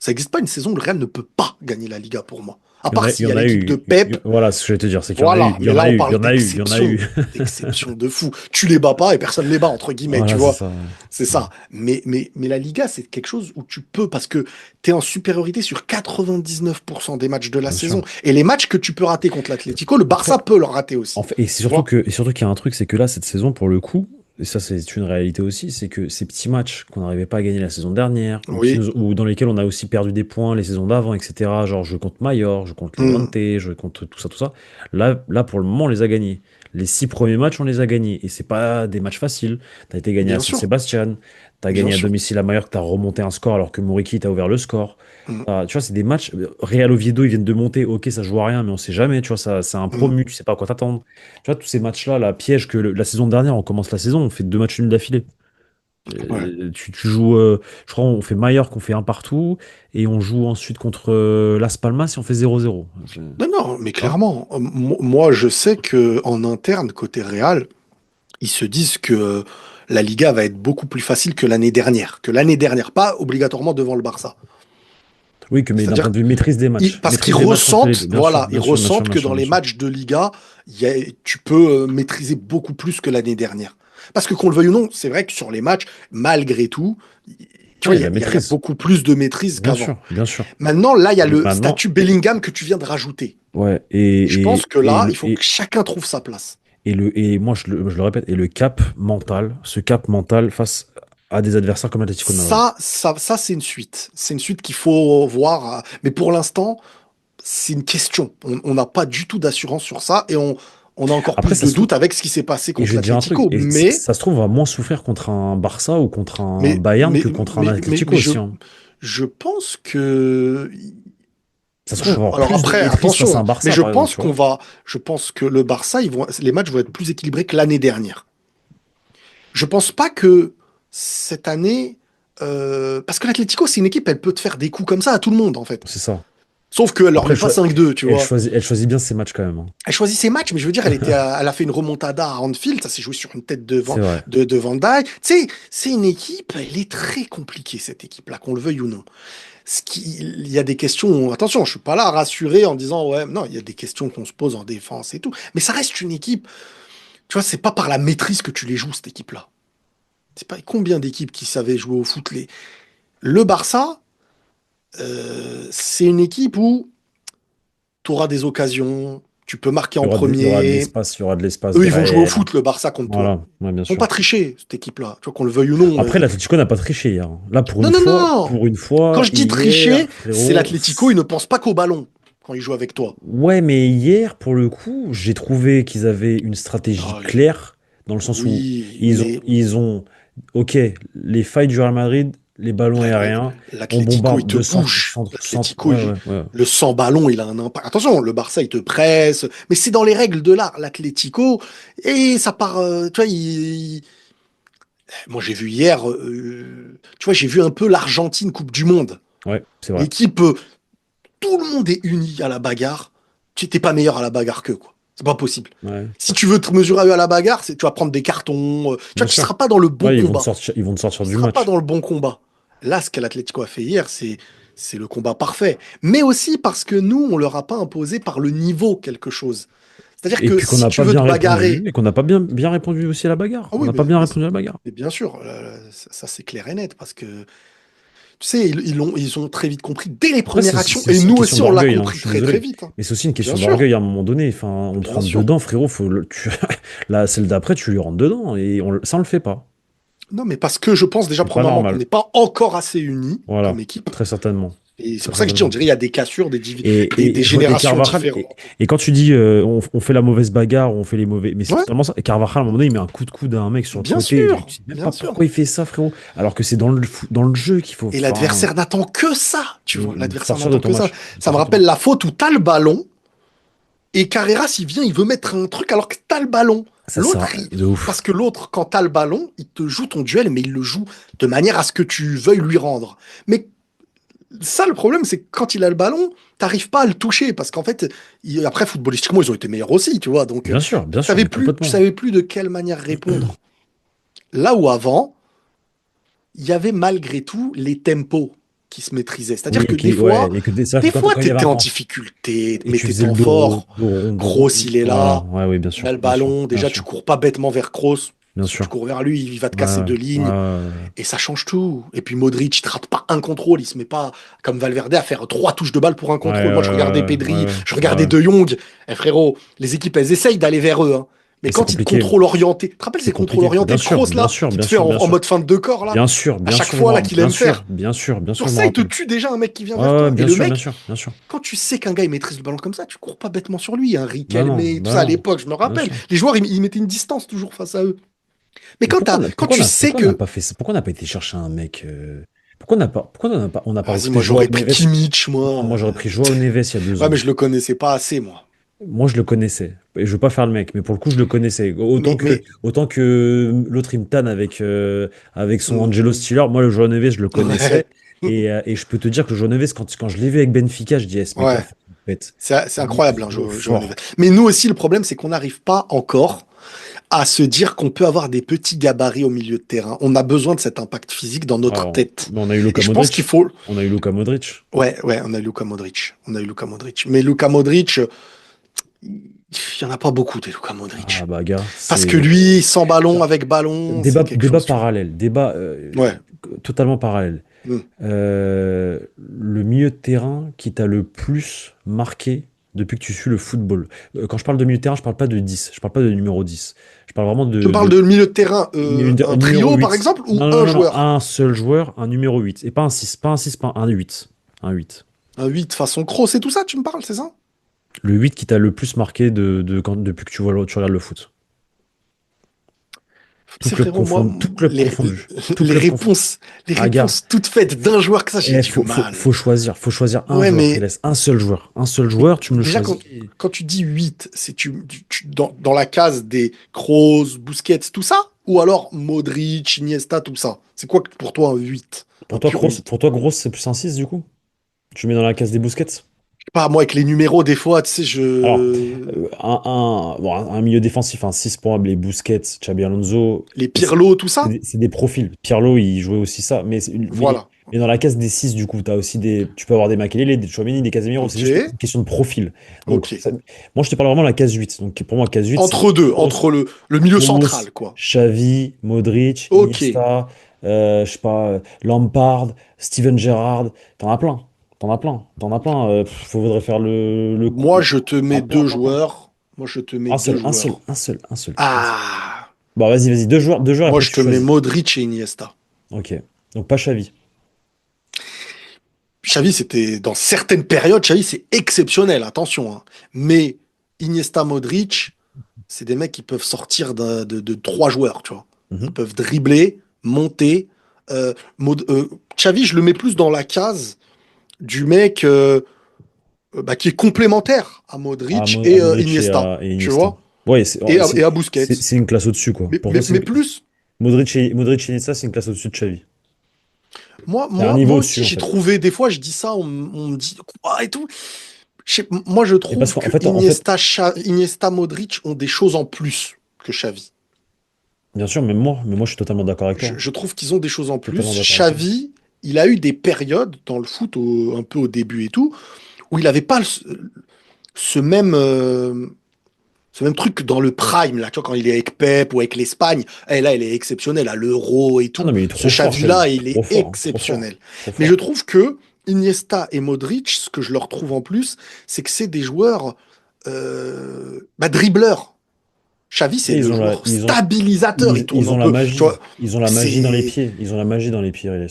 Ça n'existe pas une saison où le Real ne peut pas gagner la Liga pour moi. À part Il s'il y y a en a l'équipe de eu. Pep. Voilà ce que je vais te dire, c'est qu'il y en a eu. Voilà, Il y mais en là a on eu. Il y parle en a eu. Il y en a eu. d'exception de fou. Tu les bats pas et personne les bat, entre guillemets, tu Voilà, c'est vois. ça. Ouais. C'est Ouais. ça. Mais la Liga, c'est quelque chose où tu peux, parce que tu es en supériorité sur 99% des matchs de la Bien sûr. saison. Et les matchs que tu peux rater contre l'Atlético, le Barça Après, peut le rater aussi. et Tu vois? surtout qu'il y a un truc, c'est que là, cette saison, pour le coup, et ça, c'est une réalité aussi, c'est que ces petits matchs qu'on n'arrivait pas à gagner la saison dernière, Oui. ou dans lesquels on a aussi perdu des points les saisons d'avant, etc. Genre, je compte Mayor, je compte Hmm. Levante, je compte tout ça. Là, pour le moment, on les a gagnés. Les 6 premiers matchs, on les a gagnés. Et c'est pas des matchs faciles. T'as été gagné à Bien San sûr. Sebastian, T'as bien gagné à sûr. domicile à Mallorca, t'as remonté un score alors que Muriqui t'a ouvert le score. Mm, Tu vois, c'est des matchs. Real Oviedo, ils viennent de monter. Ok, ça joue à rien, mais on sait jamais. Tu vois, ça, c'est un mm. promu, tu sais pas à quoi t'attendre. Tu vois, tous ces matchs-là, la piège que la saison dernière, on commence la saison, on fait 2 matchs nuls d'affilée. Ouais. Tu joues, je crois, on fait Mallorca, on fait un partout, et on joue ensuite contre Las Palmas et on fait 0-0. Non, non, mais Tu vois? clairement, moi, je sais que en interne, côté Real, ils se disent que la Liga va être beaucoup plus facile que l'année dernière, pas obligatoirement devant le Barça. Oui, mais d'un C'est-à-dire point de vue maîtrise des matchs. parce qu'ils Maîtrise des matchs entre les deux. ressentent, Bien sûr, voilà, ils bien sûr, bien sûr, ressentent bien que sûr, dans bien les sûr. matchs de Liga, tu peux maîtriser beaucoup plus que l'année dernière. Parce que qu'on le veuille ou non, c'est vrai que sur les matchs, malgré tout, tu vois, Ouais, la il y a maîtrise. beaucoup plus de maîtrise Bien qu'avant. sûr, bien sûr. Maintenant, là, il y a Mais le maintenant, statut Bellingham que tu viens de rajouter. ouais, Et je pense que là, il faut que chacun trouve sa place. et moi, je le répète, et le cap mental, ce cap mental face à des adversaires comme l'Atlético de Madrid. Ça, c'est une suite. C'est une suite qu'il faut voir. Mais pour l'instant, c'est une question. On n'a pas du tout d'assurance sur ça et on a encore Après, plus ça de se trouve, doutes avec ce qui s'est passé et je contre vais te dire un truc, l'Atlético. et ça se trouve, on va moins souffrir contre un Barça ou contre un Mais, Bayern mais, que contre un Atlético mais aussi, hein. je pense que. Ça se trouve, on va avoir Alors plus de après, maîtrise face à attention, un mais Barça, par exemple, tu vois. je pense que le Barça, les matchs vont être plus équilibrés que l'année dernière. Je pense pas que cette année, parce que l'Atlético, c'est une équipe, elle peut te faire des coups comme ça à tout le monde, en fait. C'est ça. Sauf qu'elle leur Après, met pas 5-2, tu vois. elle choisit bien ses matchs quand même, hein. Elle choisit ses matchs, mais je veux dire, elle a fait une remontada à Anfield, ça s'est joué sur une tête C'est vrai. De Van Dijk. Tu sais, c'est une équipe, elle est très compliquée, cette équipe-là, qu'on le veuille ou non. Il y a des questions, attention, je suis pas là à rassurer en disant, ouais, non, il y a des questions qu'on se pose en défense et tout, mais ça reste une équipe, tu vois, c'est pas par la maîtrise que tu les joues, cette équipe-là. C'est pas combien d'équipes qui savaient jouer au foot. Le Barça, c'est une équipe où tu auras des occasions, tu peux marquer en Il y aura de premier. l'espace, il y aura de l'espace Eux, ils vont jouer au derrière. foot, le Barça, contre toi. Voilà, ouais, bien Ils vont pas sûr. tricher, cette équipe-là. Tu vois, qu'on le veuille ou non. Après, l'Atlético n'a pas triché hier, hein. Là, Non, non, non! pour une Quand fois, je dis tricher, hier, c'est frérot. l'Atlético, ils ne pensent pas qu'au ballon quand ils jouent avec toi. Ouais, mais hier, pour le coup, j'ai trouvé qu'ils avaient une stratégie Ah, claire, dans le sens où oui, mais ils ont, ok, les failles du Real Madrid, les ballons la- la- aériens, on l'Atlético, il bombarde te de bouge. L'Atlético, ouais, ouais, ouais. le sans ballon, il a un impact. Attention, le Barça, il te presse, mais c'est dans les règles de l'art. L'Atlético, et ça part, tu vois, moi j'ai vu hier, tu vois, j'ai vu un peu l'Argentine Coupe du Monde. Ouais, c'est vrai. L'équipe, tout le monde est uni à la bagarre. Tu n'es pas meilleur à la bagarre qu'eux, quoi. C'est pas possible. Ouais, Si tu veux te mesurer à eux à la bagarre, tu vas prendre des cartons. Tu vois, bien tu sûr. seras pas dans le bon Ouais, combat. ils vont te sortir Tu du seras pas match. dans le bon combat. Là, ce que l'Atlético a fait hier, c'est le combat parfait. Mais aussi parce que nous, on leur a pas imposé par le niveau quelque chose. C'est-à-dire Et que puis qu'on si n'a tu pas veux te bien répondu, bagarrer, et qu'on n'a pas bien répondu aussi à la bagarre. ah On oui, n'a pas bien répondu à la bagarre. mais bien sûr, ça, c'est clair et net parce que tu sais, ils ont très vite compris dès les Après, premières actions. c'est Et aussi une nous question aussi, on l'a d'orgueil, hein, je compris suis très très désolé. vite, hein. Mais c'est aussi une Bien question sûr, d'orgueil à un moment donné. Enfin, on te bien rentre sûr. dedans, frérot. La celle d'après, tu lui rentres dedans. Et ça, on le fait pas. Non, mais parce que je pense déjà, C'est pas premièrement, qu'on normal. n'est pas encore assez unis comme Voilà. équipe. Très certainement. Et c'est Très pour ça que je dis, on certainement. dirait il y a des cassures, des Et générations Carvajal, différentes. et quand tu dis on fait la mauvaise bagarre, on fait les mauvais. Mais c'est Ouais, totalement ça. Et Carvajal, à un moment donné, il met un coup de coude à un mec sur le bien côté. sûr, Tu sais même bien pas sûr. pourquoi il fait ça, frérot. Alors que c'est dans le jeu qu'il faut. Et Enfin, l'adversaire n'attend que ça, tu vois. L'adversaire sortir de n'attend ton que ça. match. Ça me Sortir de ton rappelle match. la faute où t'as le ballon et Carreras, il vient, il veut mettre un truc alors que t'as le ballon. Ça sert de Parce ouf. que l'autre, quand t'as le ballon, il te joue ton duel, mais il le joue de manière à ce que tu veuilles lui rendre. Mais ça, le problème, c'est que quand il a le ballon, t'arrives pas à le toucher parce qu'en fait, après, footballistiquement, ils ont été meilleurs aussi, tu vois. Donc, Bien sûr, mais tu complètement. savais plus de quelle manière répondre. Là où avant, il y avait malgré tout les tempos qui se maîtrisaient. C'est-à-dire que Ouais, et que c'est vrai des que fois, quand il y avait t'étais un en temps difficulté, et mais tu tes faisais le temps forts, dos rond, Kroos, il est voilà, là, ouais, oui, il a le ballon. bien Déjà, tu sûr, cours pas bêtement vers Kroos. bien Si tu sûr. cours vers lui, il va te Ouais, casser ouais, deux ouais, lignes. ouais. Et ça change tout. Et puis Modric, il te rate pas un contrôle. Il se met pas comme Valverde à faire trois touches de balle pour un Ouais, contrôle. Moi, je regardais Pedri, ouais, je ouais, regardais ouais. De Jong. Eh, frérot, les équipes, elles essayent d'aller vers eux, hein. Mais Mais c'est quand ils te compliqué. contrôlent orienté, tu te rappelles C'est ces contrôles compliqué. orientés de Kroos, là, qu'il te fait Bien en sûr. mode fin de deux corps, là, à chaque Je me fois, là, qu'il aime faire. bien sûr, Genre je me ça, il te rappelle. tue déjà un mec qui vient Ouais, vers ouais, toi. Et le mec, bien sûr. quand tu sais qu'un gars il maîtrise le ballon comme ça, tu cours pas bêtement sur lui, hein. Bah Riquelme, non, tout bah ça à non, l'époque, je me bien rappelle. sûr. Les joueurs, ils mettaient une distance toujours face à eux. Mais Mais quand tu sais pourquoi on n'a que, pas fait ça? Pourquoi on n'a pas été chercher un mec pourquoi on n'a pas vas-y, recruté moi j'aurais Joao pris Neves? Kimmich, Non, moi. moi j'aurais pris Joao Neves il y a deux Ouais, mais ans. je le connaissais pas assez, moi. Moi je le connaissais. Et je veux pas faire le mec, mais pour le coup je le connaissais. Mais, Autant que l'autre il me tanne avec son Angelo mhm. Stiller. Moi le Joao Neves je le connaissais. Ouais, Et je peux te dire que le Joao Neves, quand je l'ai vu avec Benfica, je dis, eh, ce mec-là, ouais, faut qu'il pète. c'est Il est incroyable, hein, trop Joao Neves. fort. Mais nous aussi, le problème, c'est qu'on n'arrive pas encore à se dire qu'on peut avoir des petits gabarits au milieu de terrain. On a besoin de cet impact physique dans notre Alors, tête. on a eu Et Luka je pense qu'il Modric. faut. On a eu Luka Modric. Ouais, ouais, on a Luka Modric. On a eu Luka Modric. Mais Luka Modric, il n'y en a pas beaucoup des Luka Ah Modric. bah gars, Parce que c'est lui, sans ballon, bah, avec ballon, c'est quelque débat chose, tu vois. parallèle, débat Ouais. totalement parallèle. Mm. Le milieu de terrain qui t'a le plus marqué depuis que tu suis le football. Quand je parle de milieu de terrain, je parle pas de 10, je parle pas de numéro 10. Je parle vraiment Tu me parles de de milieu de terrain, un numéro trio, par 8. exemple, ou Non, non, un non, non, joueur? un seul joueur, un numéro 8. Et pas un 6, pas un 6, pas un 8. Un 8. Un 8 façon Kroos et tout ça, tu me parles, c'est ça? Le 8 qui t'a le plus marqué depuis que tu regardes le foot. Tout C'est club frérot, moi, confondu. Tout club confondu. Tout les club confondu. réponses, les Ah, gars, réponses toutes faites d'un joueur que ça, j'ai eh, du mal. faut choisir. Faut choisir un Ouais, joueur. Il mais, laisse un seul joueur. Un seul mais joueur, tu me le déjà, choisis. quand tu dis 8, c'est dans la case des Kroos, Busquets, tout ça? Ou alors Modric, Iniesta, tout ça? C'est quoi pour toi un 8? Un pur 8? Pour toi, grosse, c'est plus un 6 du coup? Tu mets dans la case des Busquets? Je sais pas, moi, avec les numéros, des fois, tu sais, Alors, je. bon, un milieu défensif, un 6 pour moi, les Busquets, Xabi Alonso, Les Pirlo, tout ça? c'est des profils. Pirlo, il jouait aussi ça. Voilà. Mais dans la case des 6 du coup, tu peux avoir des Makelele, des Tchouaméni, des Casemiro. C'est Ok, juste une question de profil. Donc, ok. moi, je te parle vraiment de la case 8. Donc, pour moi, case 8, c'est Entre deux, Kroos, entre le milieu Kroos, central, quoi. Xavi, Modric, Ok. Iniesta, je sais pas, Lampard, Steven Gerrard. T'en as plein. T'en as plein. T'en as plein. Faudrait faire Moi, je te mets un peu, un deux peu, un peu. joueurs. Moi, je te mets deux joueurs. Un seul. Ah! Bon, vas-y, deux joueurs, et Moi, après je tu te mets choisis. Modric et Iniesta. Ok. Donc pas Xavi. Xavi, c'était dans certaines périodes, Xavi, c'est exceptionnel, attention, hein. Mais Iniesta, Modric, c'est des mecs qui peuvent sortir de trois joueurs, tu vois. Ils Mhm. peuvent dribbler, monter. Xavi, je le mets plus dans la case du mec bah, qui est complémentaire à Modric À et Modric Iniesta, et tu Iniesta. vois, Ouais, et à Busquets. c'est une classe au-dessus, quoi. Pour toi, Mais plus, Modric et Iniesta, c'est une classe au-dessus de Xavi. C'est un niveau moi au-dessus, aussi, en j'ai fait. trouvé, des fois, je dis ça, on me dit quoi et tout. Moi, je Et parce trouve qu'en que fait, en fait, Iniesta, Modric ont des choses en plus que Xavi. bien sûr, mais moi, je suis totalement d'accord avec toi. Je trouve qu'ils ont des choses en plus. Totalement d'accord avec toi. Xavi, il a eu des périodes dans le foot, un peu au début et tout, où il n'avait pas ce même, ce même truc que dans le prime, là, tu vois, quand il est avec Pep ou avec l'Espagne. Et là, il est exceptionnel, à l'Euro et Ah tout. non, mais il est Ce trop fort, Xavi-là, Xavi. il Trop est fort, hein. Trop fort. exceptionnel. Trop Mais je fort. trouve que Iniesta et Modric, ce que je leur trouve en plus, c'est que c'est des joueurs bah, dribbleurs. Xavi, c'est Et le joueur stabilisateur. Il tourne ils un ont la peu. Tu magie. vois, Ils ont la magie dans les c'est. pieds. Ils ont la magie dans les pieds, Riles.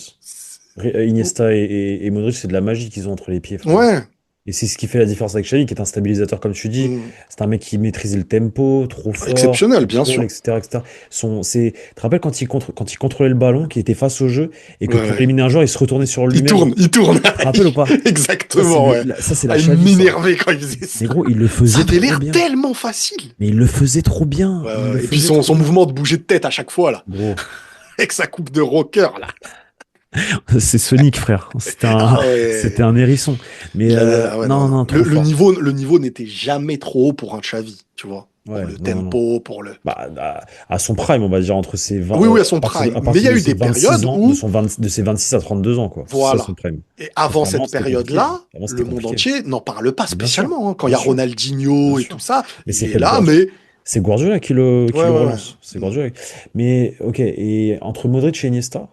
Iniesta et Modric, c'est de la magie qu'ils ont entre les pieds, frérot. Ouais. Et c'est ce qui fait la différence avec Xavi, qui est un stabilisateur, comme tu dis. Mm. C'est un mec qui maîtrise le tempo, trop fort, Exceptionnel, bien contrôle, sûr. etc., etc. Tu te rappelles quand il contrôlait le ballon, qu'il était face au jeu, et que Ouais, pour ouais. éliminer un joueur, il se retournait sur Il lui-même. tourne, il tourne. Tu te rappelles ou pas? Exactement, ouais. Ça, c'est la Ah, il Xavi, ça. m'énervait quand il faisait ça. Mais gros, il le Ça faisait avait trop l'air bien. tellement facile. Mais il le faisait trop bien. Ouais, Il le ouais. Et puis faisait trop son bien. mouvement de bouger de tête à chaque fois, là. Gros, Avec sa coupe de rocker, là. c'est Sonic, frère. Ah C'était ouais. un hérisson. Mais Ah ouais, non, non, non. non, trop fort. Le niveau n'était jamais trop haut pour un Xavi, tu vois. Pour Ouais, le non, non. tempo, pour le. Bah, à son prime, on va dire, entre Oui, oui, à son prime. à Mais il y partir a de eu ses des 26 périodes ans, où, de ses 26 à 32 ans, quoi. C'est ça son voilà. prime. Et Parce avant qu'avant, cette c'était compliqué. période-là, Avant, c'était le monde compliqué. entier n'en parle pas Mais bien sûr, spécialement, hein. Quand il y bien a sûr, bien Ronaldinho et tout sûr. ça, Mais il c'est est Pep là, Guardiola. mais. C'est Guardiola qui Ouais, le ouais, ouais. relance. C'est Mm. Guardiola. Mais, ok, et entre Modric et Iniesta,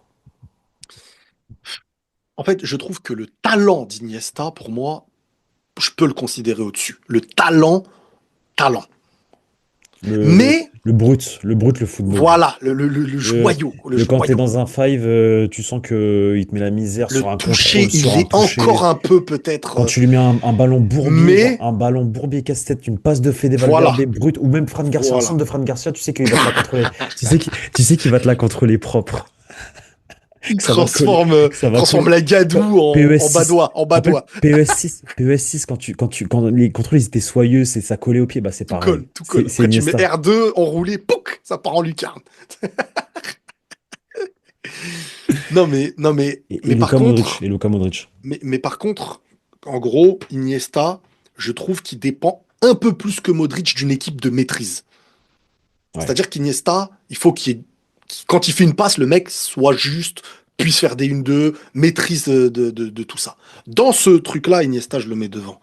En fait, je trouve que le talent d'Iniesta, pour moi, je peux le considérer au-dessus. Le talent, talent. le Mais le football. Voilà, le Le, joyau, le Quand t'es joyau. dans un five, tu sens que il te met la misère Le sur un toucher, contrôle, sur il un est encore toucher. un peu peut-être, Quand tu lui mets un ballon bourbier, genre mais un ballon bourbier casse-tête, une passe de Fede Valverde voilà, brute, ou même Fran Garcia, un centre voilà. de Fran Garcia, tu sais qu'il va te la contrôler. Tu sais qu'il va te la contrôler propre. Il Que ça va coller. Que ça va transforme coller. la Tu vois, gadoue en PES6. badois, en Tu te rappelles badois. PES6, quand les contrôles ils étaient soyeux, c'est ça collait au pied, bah c'est Tout pareil. colle, tout colle. C'est Après, tu mets Iniesta. R2 enroulé, pouc, ça part en lucarne. Et Mais par Luka Modric. contre, Et Luka Modric. mais par contre, en gros, Iniesta, je trouve qu'il dépend un peu plus que Modric d'une équipe de maîtrise. Ouais. C'est-à-dire qu'Iniesta, il faut quand il fait une passe, le mec soit juste, puisse faire des 1-2, maîtrise de tout ça. Dans ce truc-là, Iniesta, je le mets devant.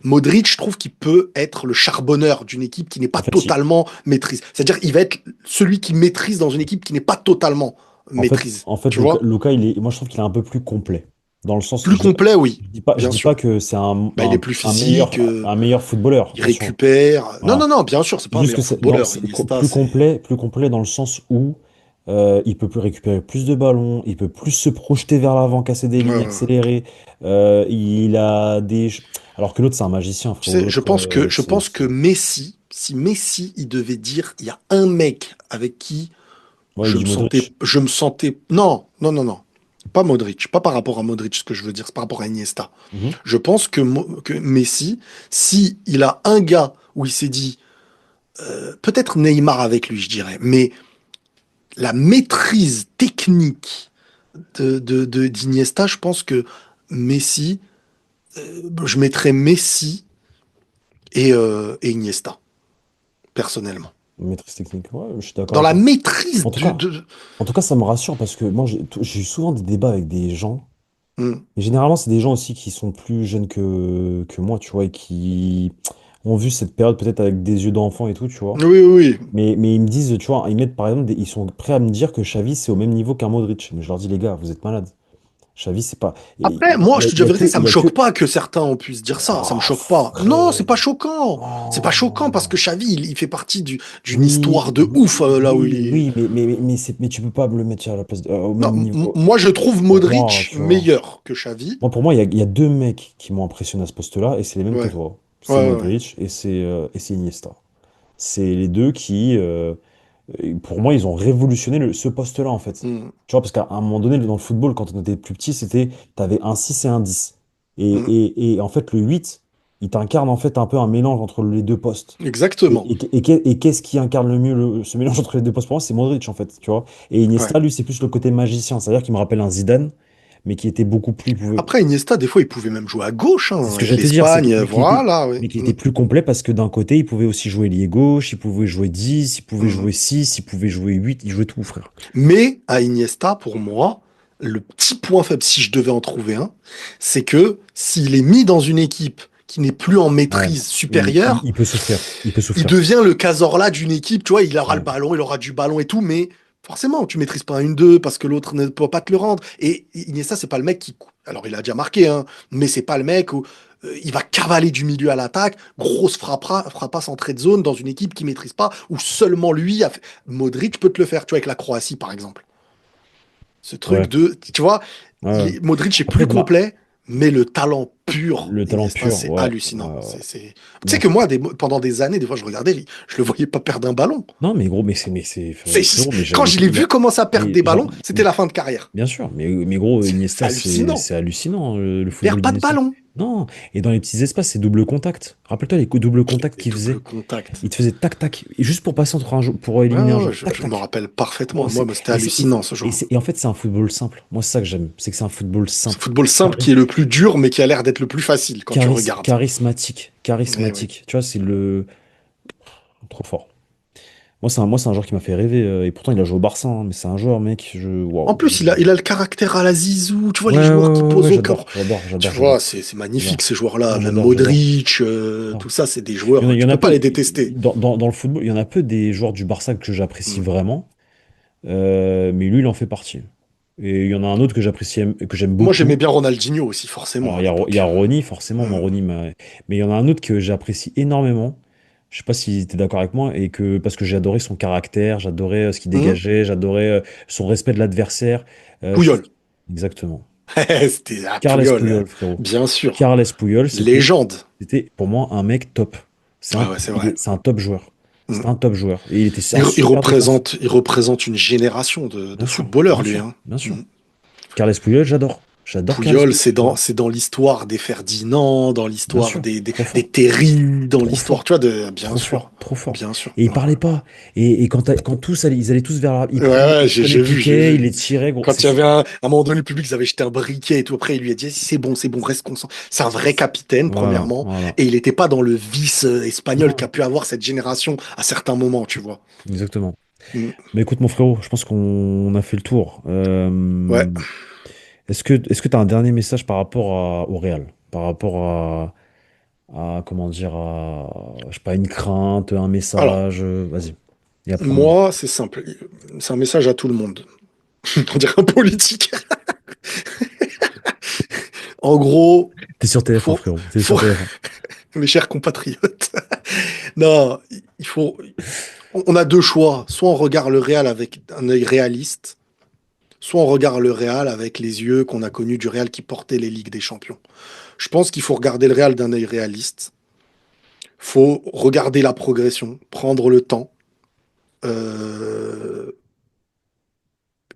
Modric, je trouve qu'il peut être le charbonneur d'une équipe qui n'est pas En fait, totalement maîtrise. C'est-à-dire qu'il va être celui qui maîtrise dans une équipe qui n'est pas totalement maîtrise. Tu vois? Luka, moi, je trouve qu'il est un peu plus complet. Dans le sens, Plus complet, oui, je bien dis pas sûr. que c'est Bah, il est plus physique, un meilleur footballeur, il attention. récupère. Non, Voilà. non, non, bien sûr, c'est C'est pas un juste que meilleur footballeur. Iniesta, c'est. plus complet dans le sens où il peut plus récupérer plus de ballons, il peut plus se projeter vers l'avant, casser des Ouais, lignes, ouais, ouais. accélérer. Il a des. Alors que l'autre, c'est un magicien, Tu frérot. sais, L'autre, je pense que Messi, si Messi, il devait dire, il y a un mec avec qui Ouais, il dit Modric. non, non, non, non, pas Modric, pas par rapport à Modric, ce que je veux dire, c'est par rapport à Iniesta. Mhm. Je pense que Messi, si il a un gars où il s'est dit, peut-être Neymar avec lui, je dirais, mais la maîtrise technique d'Iniesta, je pense que Messi, je mettrais Messi et Iniesta, personnellement. Maîtrise technique. Ouais, je suis d'accord Dans avec la toi. maîtrise En tout cas, ça me rassure parce que moi, j'ai eu souvent des débats avec des gens. Hmm. Et généralement, c'est des gens aussi qui sont plus jeunes que moi, tu vois, et qui ont vu cette période peut-être avec des yeux d'enfant et tout, tu vois. Oui, oui, oui. Mais ils me disent, tu vois, ils mettent par exemple, ils sont prêts à me dire que Xavi, c'est au même niveau qu'un Modric. Mais je leur dis, les gars, vous êtes malades. Xavi, c'est pas. Après, moi, je te dis la vérité, ça Il me y a que. choque pas que certains puissent dire ça. Ça me Oh, choque pas. Non, c'est frère. pas choquant. C'est pas choquant parce Oh. que Xavi, il fait partie d'une histoire Oui, de ouf là où il est. mais tu peux pas me le mettre à la place, au Non, même niveau. moi, je trouve Pour moi, Modric tu vois. meilleur que Xavi. Moi, pour moi, il y a deux mecs qui m'ont impressionné à ce poste-là, et c'est les mêmes que Ouais, toi. C'est ouais, ouais, ouais. Modric et c'est Iniesta. C'est les deux qui, pour moi, ils ont révolutionné ce poste-là, en fait. Hmm, Tu vois, parce qu'à un moment donné, dans le football, quand on était plus petit, t'avais un 6 et un 10. hmm. Et en fait, le 8 il t'incarne en fait un peu un mélange entre les deux postes. Exactement. Et qu'est-ce qui incarne le mieux ce mélange entre les deux postes? Pour moi, c'est Modric, en fait, tu vois. Et Ouais. Iniesta, lui, c'est plus le côté magicien. C'est-à-dire qu'il me rappelle un Zidane, mais qui était beaucoup plus. Après, Iniesta, des fois, il pouvait même jouer à gauche, hein, C'est ce que avec j'allais te dire, l'Espagne. Voilà, oui. mais qui était plus complet parce que d'un côté, il pouvait aussi jouer lié gauche, il pouvait jouer 10, il pouvait Hmm. jouer 6, il pouvait jouer 8, il jouait tout, frère. Mais à Iniesta, pour moi, le petit point faible, si je devais en trouver un, c'est que s'il est mis dans une équipe qui n'est plus en Ouais. maîtrise supérieure, Il peut souffrir. Il peut il souffrir. devient le Cazorla d'une équipe. Tu vois, il aura le Ouais. ballon, il aura du ballon et tout, mais forcément, tu maîtrises pas un 1-2 parce que l'autre ne peut pas te le rendre. Et Iniesta, c'est pas le mec qui. Alors, il a déjà marqué, hein, mais c'est pas le mec où il va cavaler du milieu à l'attaque, grosse frappasse entrée de zone dans une équipe qui maîtrise pas, où seulement lui a fait. Modric peut te le faire, tu vois, avec la Croatie, par exemple. Ce truc Ouais. de, tu vois, Ouais. Modric est Après, plus complet, mais le talent pur le talent d'Iniesta, pur, c'est ouais. hallucinant. Tu sais Bien que sûr. moi, pendant des années, des fois, je regardais, je le voyais pas perdre un ballon. Non, mais gros, C'est, frérot, quand je l'ai vu commencer à perdre des ballons, c'était mais la fin de carrière. bien sûr, mais gros, C'est Iniesta, hallucinant. c'est hallucinant, le Il perd football pas de d'Iniesta. ballon. Non, et dans les petits espaces, c'est double contact. Rappelle-toi les doubles contacts Les qu'il doubles faisait. contacts. Il te faisait tac tac, et juste pour passer entre pour Ouais, éliminer un ouais, ouais, joueur. Tac je me tac. rappelle parfaitement. Oh, Moi, c'était hallucinant ce jour-là. et en fait, c'est un football simple. Moi, c'est ça que j'aime, c'est que c'est un football C'est le simple. football simple qui est le plus dur, mais qui a l'air d'être le plus facile quand tu regardes. Charismatique, Eh oui. charismatique. Tu vois, c'est le trop fort. Moi, c'est un joueur qui m'a fait rêver. Et pourtant, il a joué au Barça, hein, mais c'est un joueur, mec. En Waouh. plus, il a le caractère à la Zizou. Tu vois, les joueurs qui Ouais, posent au cœur. Tu vois, j'adore. c'est magnifique J'adore. ces joueurs-là. Non, Même j'adore. Modric, tout ça, c'est des joueurs. Il y Tu en a peux pas peu, les détester. dans le football, il y en a peu des joueurs du Barça que j'apprécie Mm. vraiment, mais lui, il en fait partie. Et il y en a un autre que j'aime Moi, j'aimais beaucoup. bien Ronaldinho aussi, forcément, Alors, à il y a l'époque. Ronny, forcément, Mm. mais il y en a un autre que j'apprécie énormément, Je sais pas si tu es d'accord avec moi, et que parce que j'ai adoré son caractère, j'adorais ce qu'il Hum. dégageait, j'adorais son respect de l'adversaire. Je trouve... Pouyol. Exactement. C'était Carles Pouyol, Puyol, frérot. bien sûr. Carles Puyol, Légende. c'était pour moi un mec top. Ouais, ouais, c'est vrai. C'est un top joueur. Hum. C'est un top joueur. Et il était un super défenseur. Il représente une génération de Bien sûr, footballeurs, bien lui, sûr, hein. bien sûr. Hum. Carles Puyol, j'adore. J'adore Carles Pouyol, Puyol, frérot. c'est dans l'histoire des Ferdinand, dans Bien l'histoire sûr, trop des fort. Terry, dans Trop l'histoire, fort, tu vois, de, bien trop sûr, fort, trop fort. bien sûr. Et il Ouais, parlait pas. Et quand, quand tous allaient, ils allaient tous vers ouais, ouais, il prenait j'ai Piquet, il vu. les tirait, gros. Quand il y avait à un moment donné, le public, ils avaient jeté un briquet et tout. Après, il lui a dit, c'est bon, reste concentré. C'est un vrai capitaine, Voilà, premièrement. voilà. Et il n'était pas dans le vice espagnol qu'a Non, pu avoir cette génération à certains moments, tu vois. exactement. Mm. Mais écoute, mon frérot, je pense qu'on a fait le tour. Ouais. Est-ce que tu as un dernier message par rapport au Real? Par rapport comment dire, je sais pas, une crainte, un Alors, message, vas-y. Et après, moi, c'est simple. C'est un message à tout le monde. On dirait un politique. En gros, t'es sur TF1, faut, frérot. T'es sur faut, TF1. mes chers compatriotes. Non, il faut. On a deux choix. Soit on regarde le Real avec un œil réaliste, soit on regarde le Real avec les yeux qu'on a connus du Real qui portait les Ligues des Champions. Je pense qu'il faut regarder le Real d'un œil réaliste. Faut regarder la progression, prendre le temps euh,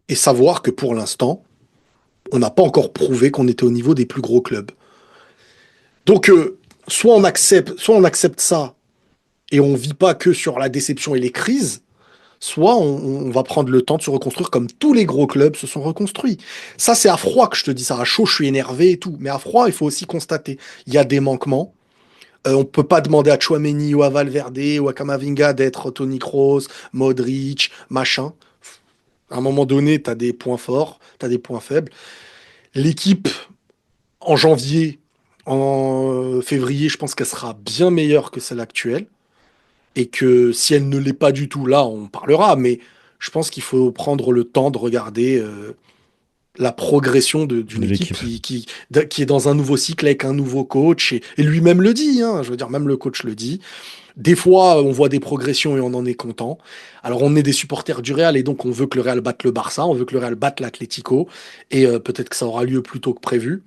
et savoir que pour l'instant, on n'a pas encore prouvé qu'on était au niveau des plus gros clubs. Donc, soit on accepte ça et on vit pas que sur la déception et les crises, soit on va prendre le temps de se reconstruire comme tous les gros clubs se sont reconstruits. Ça, c'est à froid que je te dis ça. À chaud, je suis énervé et tout. Mais à froid, il faut aussi constater. Il y a des manquements. On ne peut pas demander à Chouameni ou à Valverde ou à Camavinga d'être Toni Kroos, Modric, machin. À un moment donné, tu as des points forts, tu as des points faibles. L'équipe, en janvier, en février, je pense qu'elle sera bien meilleure que celle actuelle. Et que si elle ne l'est pas du tout, là, on parlera. Mais je pense qu'il faut prendre le temps de regarder la progression d'une De équipe l'équipe. qui est dans un nouveau cycle avec un nouveau coach. Et lui-même le dit, hein, je veux dire, même le coach le dit. Des fois, on voit des progressions et on en est content. Alors, on est des supporters du Real et donc on veut que le Real batte le Barça, on veut que le Real batte l'Atlético. Et peut-être que ça aura lieu plus tôt que prévu.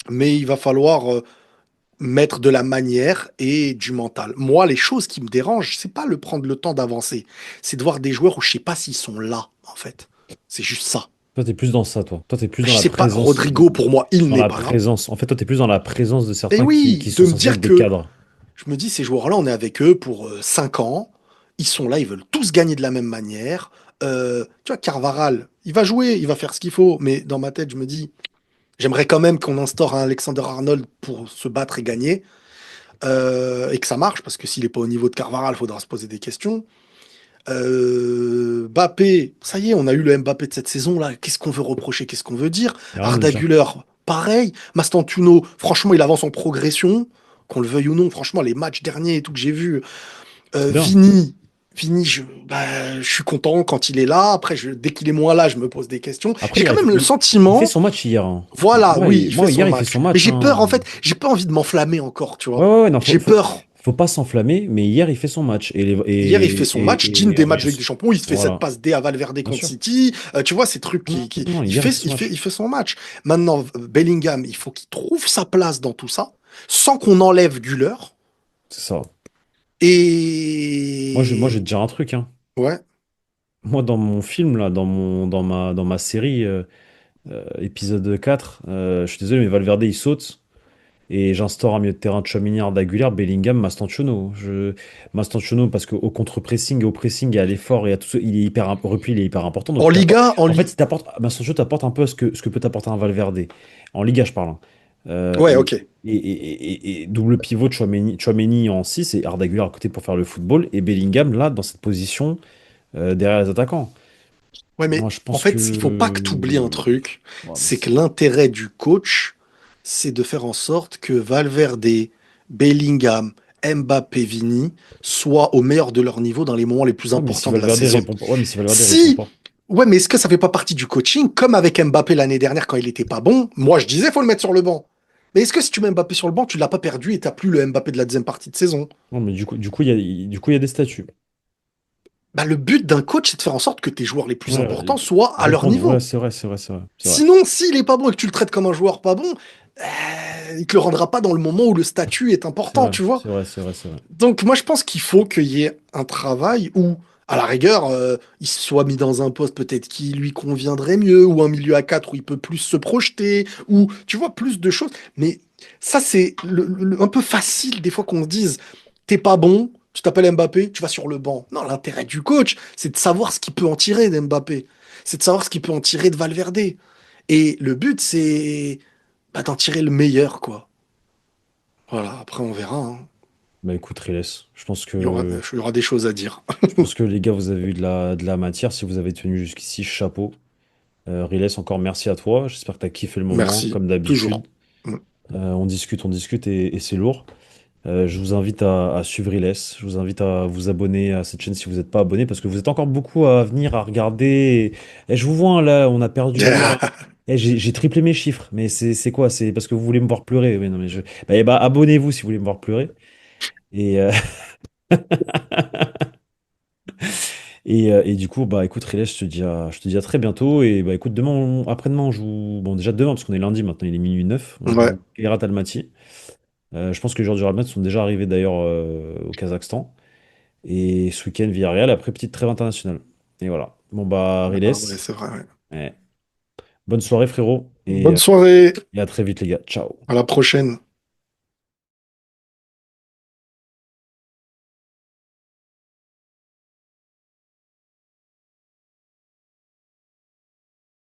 Mais il va falloir mettre de la manière et du mental. Moi, les choses qui me dérangent, c'est pas le prendre le temps d'avancer, c'est de voir des joueurs où je sais pas s'ils sont là, en fait. C'est juste ça. Toi, t'es plus dans ça, toi. Toi, t'es plus Je sais pas, Rodrigo, pour moi, il dans n'est la pas là. présence. En fait, toi, t'es plus dans la présence de Et certains oui, qui de sont me censés être dire des que cadres. je me dis, ces joueurs-là, on est avec eux pour 5 ans. Ils sont là, ils veulent tous gagner de la même manière. Tu vois, Carvaral, il va jouer, il va faire ce qu'il faut. Mais dans ma tête, je me dis, j'aimerais quand même qu'on instaure un Alexander Arnold pour se battre et gagner. Et que ça marche, parce que s'il n'est pas au niveau de Carvaral, il faudra se poser des questions. Mbappé, ça y est, on a eu le Mbappé de cette saison-là. Qu'est-ce qu'on veut reprocher? Qu'est-ce qu'on veut dire? Y a rien à Arda dire. Güler, pareil. Mastantuono, franchement, il avance en progression. Qu'on le veuille ou non, franchement, les matchs derniers et tout que j'ai vu. C'est bien. Vini, Vini, je suis content quand il est là. Après, dès qu'il est moins là, je me pose des questions. Après, J'ai quand même le il fait sentiment, son match hier, hein. voilà, oui, il fait Moi, son hier, il fait son match. Mais match, j'ai peur, en hein. fait, j'ai pas envie de m'enflammer encore, tu Ouais, vois. ouais, ouais, non, J'ai peur. faut pas s'enflammer, mais hier, il fait son match. Hier, il fait son match, digne des Et matchs de Ligue des Champions. Il se fait cette voilà, passe D à Valverde bien contre sûr. City. Tu vois, ces trucs Non, hier, il fait son il match. fait son match. Maintenant, Bellingham, il faut qu'il trouve sa place dans tout ça, sans qu'on enlève Güler. C'est ça. Moi, je vais Et te dire un truc, hein. ouais, Moi, dans mon film, là, dans ma série, épisode 4, je suis désolé, mais Valverde, il saute. Et j'instaure un milieu de terrain de Tchouaméni, Arda Güler, Bellingham, Mastantuono. Mastantuono, parce qu'au contre-pressing et au pressing et à l'effort et à tout ça, il est hyper, au repli, il est hyper important. Donc, en Liga, en fait, Mastantuono t'apporte un peu ce que peut t'apporter un Valverde. En Liga, je parle, hein. Euh, ouais, et, ok. et double pivot, Tchouaméni en 6 et Arda Güler à côté pour faire le football. Et Bellingham, là, dans cette position, derrière les attaquants. Ouais, mais Moi, je en pense que... fait, il faut pas que tu oublies un truc, Ouais, mais c'est que l'intérêt du coach, c'est de faire en sorte que Valverde, Bellingham, Mbappé, Vini soient au meilleur de leur niveau dans les moments les plus ouais, mais si importants de la Valverde saison. répond pas... Ouais, mais si Valverde répond Si, pas... ouais, mais est-ce que ça fait pas partie du coaching? Comme avec Mbappé l'année dernière quand il était pas bon, moi je disais faut le mettre sur le banc. Mais est-ce que si tu mets Mbappé sur le banc, tu l'as pas perdu et t'as plus le Mbappé de la deuxième partie de saison? Non, mais du coup, il y a des statuts. Bah, le but d'un coach, c'est de faire en sorte que tes joueurs les plus Ouais, importants soient à leur répondre. Ouais, niveau. c'est vrai, c'est vrai, c'est vrai, c'est vrai. Sinon, s'il est pas bon et que tu le traites comme un joueur pas bon, il te le rendra pas dans le moment où le statut est C'est important, vrai, tu vois. c'est vrai, c'est vrai, c'est vrai. Donc moi je pense qu'il faut qu'il y ait un travail où, à la rigueur, il soit mis dans un poste peut-être qui lui conviendrait mieux, ou un milieu à 4 où il peut plus se projeter, ou tu vois, plus de choses. Mais ça c'est un peu facile des fois qu'on se dise, t'es pas bon, tu t'appelles Mbappé, tu vas sur le banc. Non, l'intérêt du coach, c'est de savoir ce qu'il peut en tirer d'Mbappé. C'est de savoir ce qu'il peut en tirer de Valverde. Et le but, c'est bah, d'en tirer le meilleur, quoi. Voilà, après on verra, hein. Bah écoute, Riles, Il y aura des choses à dire. je pense que les gars, vous avez eu de la matière. Si vous avez tenu jusqu'ici, chapeau. Riles, encore merci à toi. J'espère que tu as kiffé le moment, Merci, comme toujours. d'habitude. Mm. On discute et c'est lourd. Je vous invite à suivre Riles. Je vous invite à vous abonner à cette chaîne si vous n'êtes pas abonné, parce que vous êtes encore beaucoup à venir, à regarder. Et je vous vois, hein, là, on a perdu hier. J'ai triplé mes chiffres. Mais c'est quoi? C'est parce que vous voulez me voir pleurer. Oui, non, mais bah, abonnez-vous si vous voulez me voir pleurer. Et, et du coup, bah écoute, Riles, je te dis à très bientôt. Et bah écoute, après-demain, on joue. Bon, déjà demain, parce qu'on est lundi maintenant, il est minuit 9. On Ouais, joue Kairat Almaty. Je pense que les joueurs du Real Madrid sont déjà arrivés d'ailleurs au Kazakhstan. Et ce week-end, Villarreal, après petite trêve internationale. Et voilà. Bon bah, Riles, ah ouais, c'est vrai. Ouais. ouais. Bonne soirée frérot. Et, Bonne soirée, et à très vite les gars. Ciao. à la prochaine.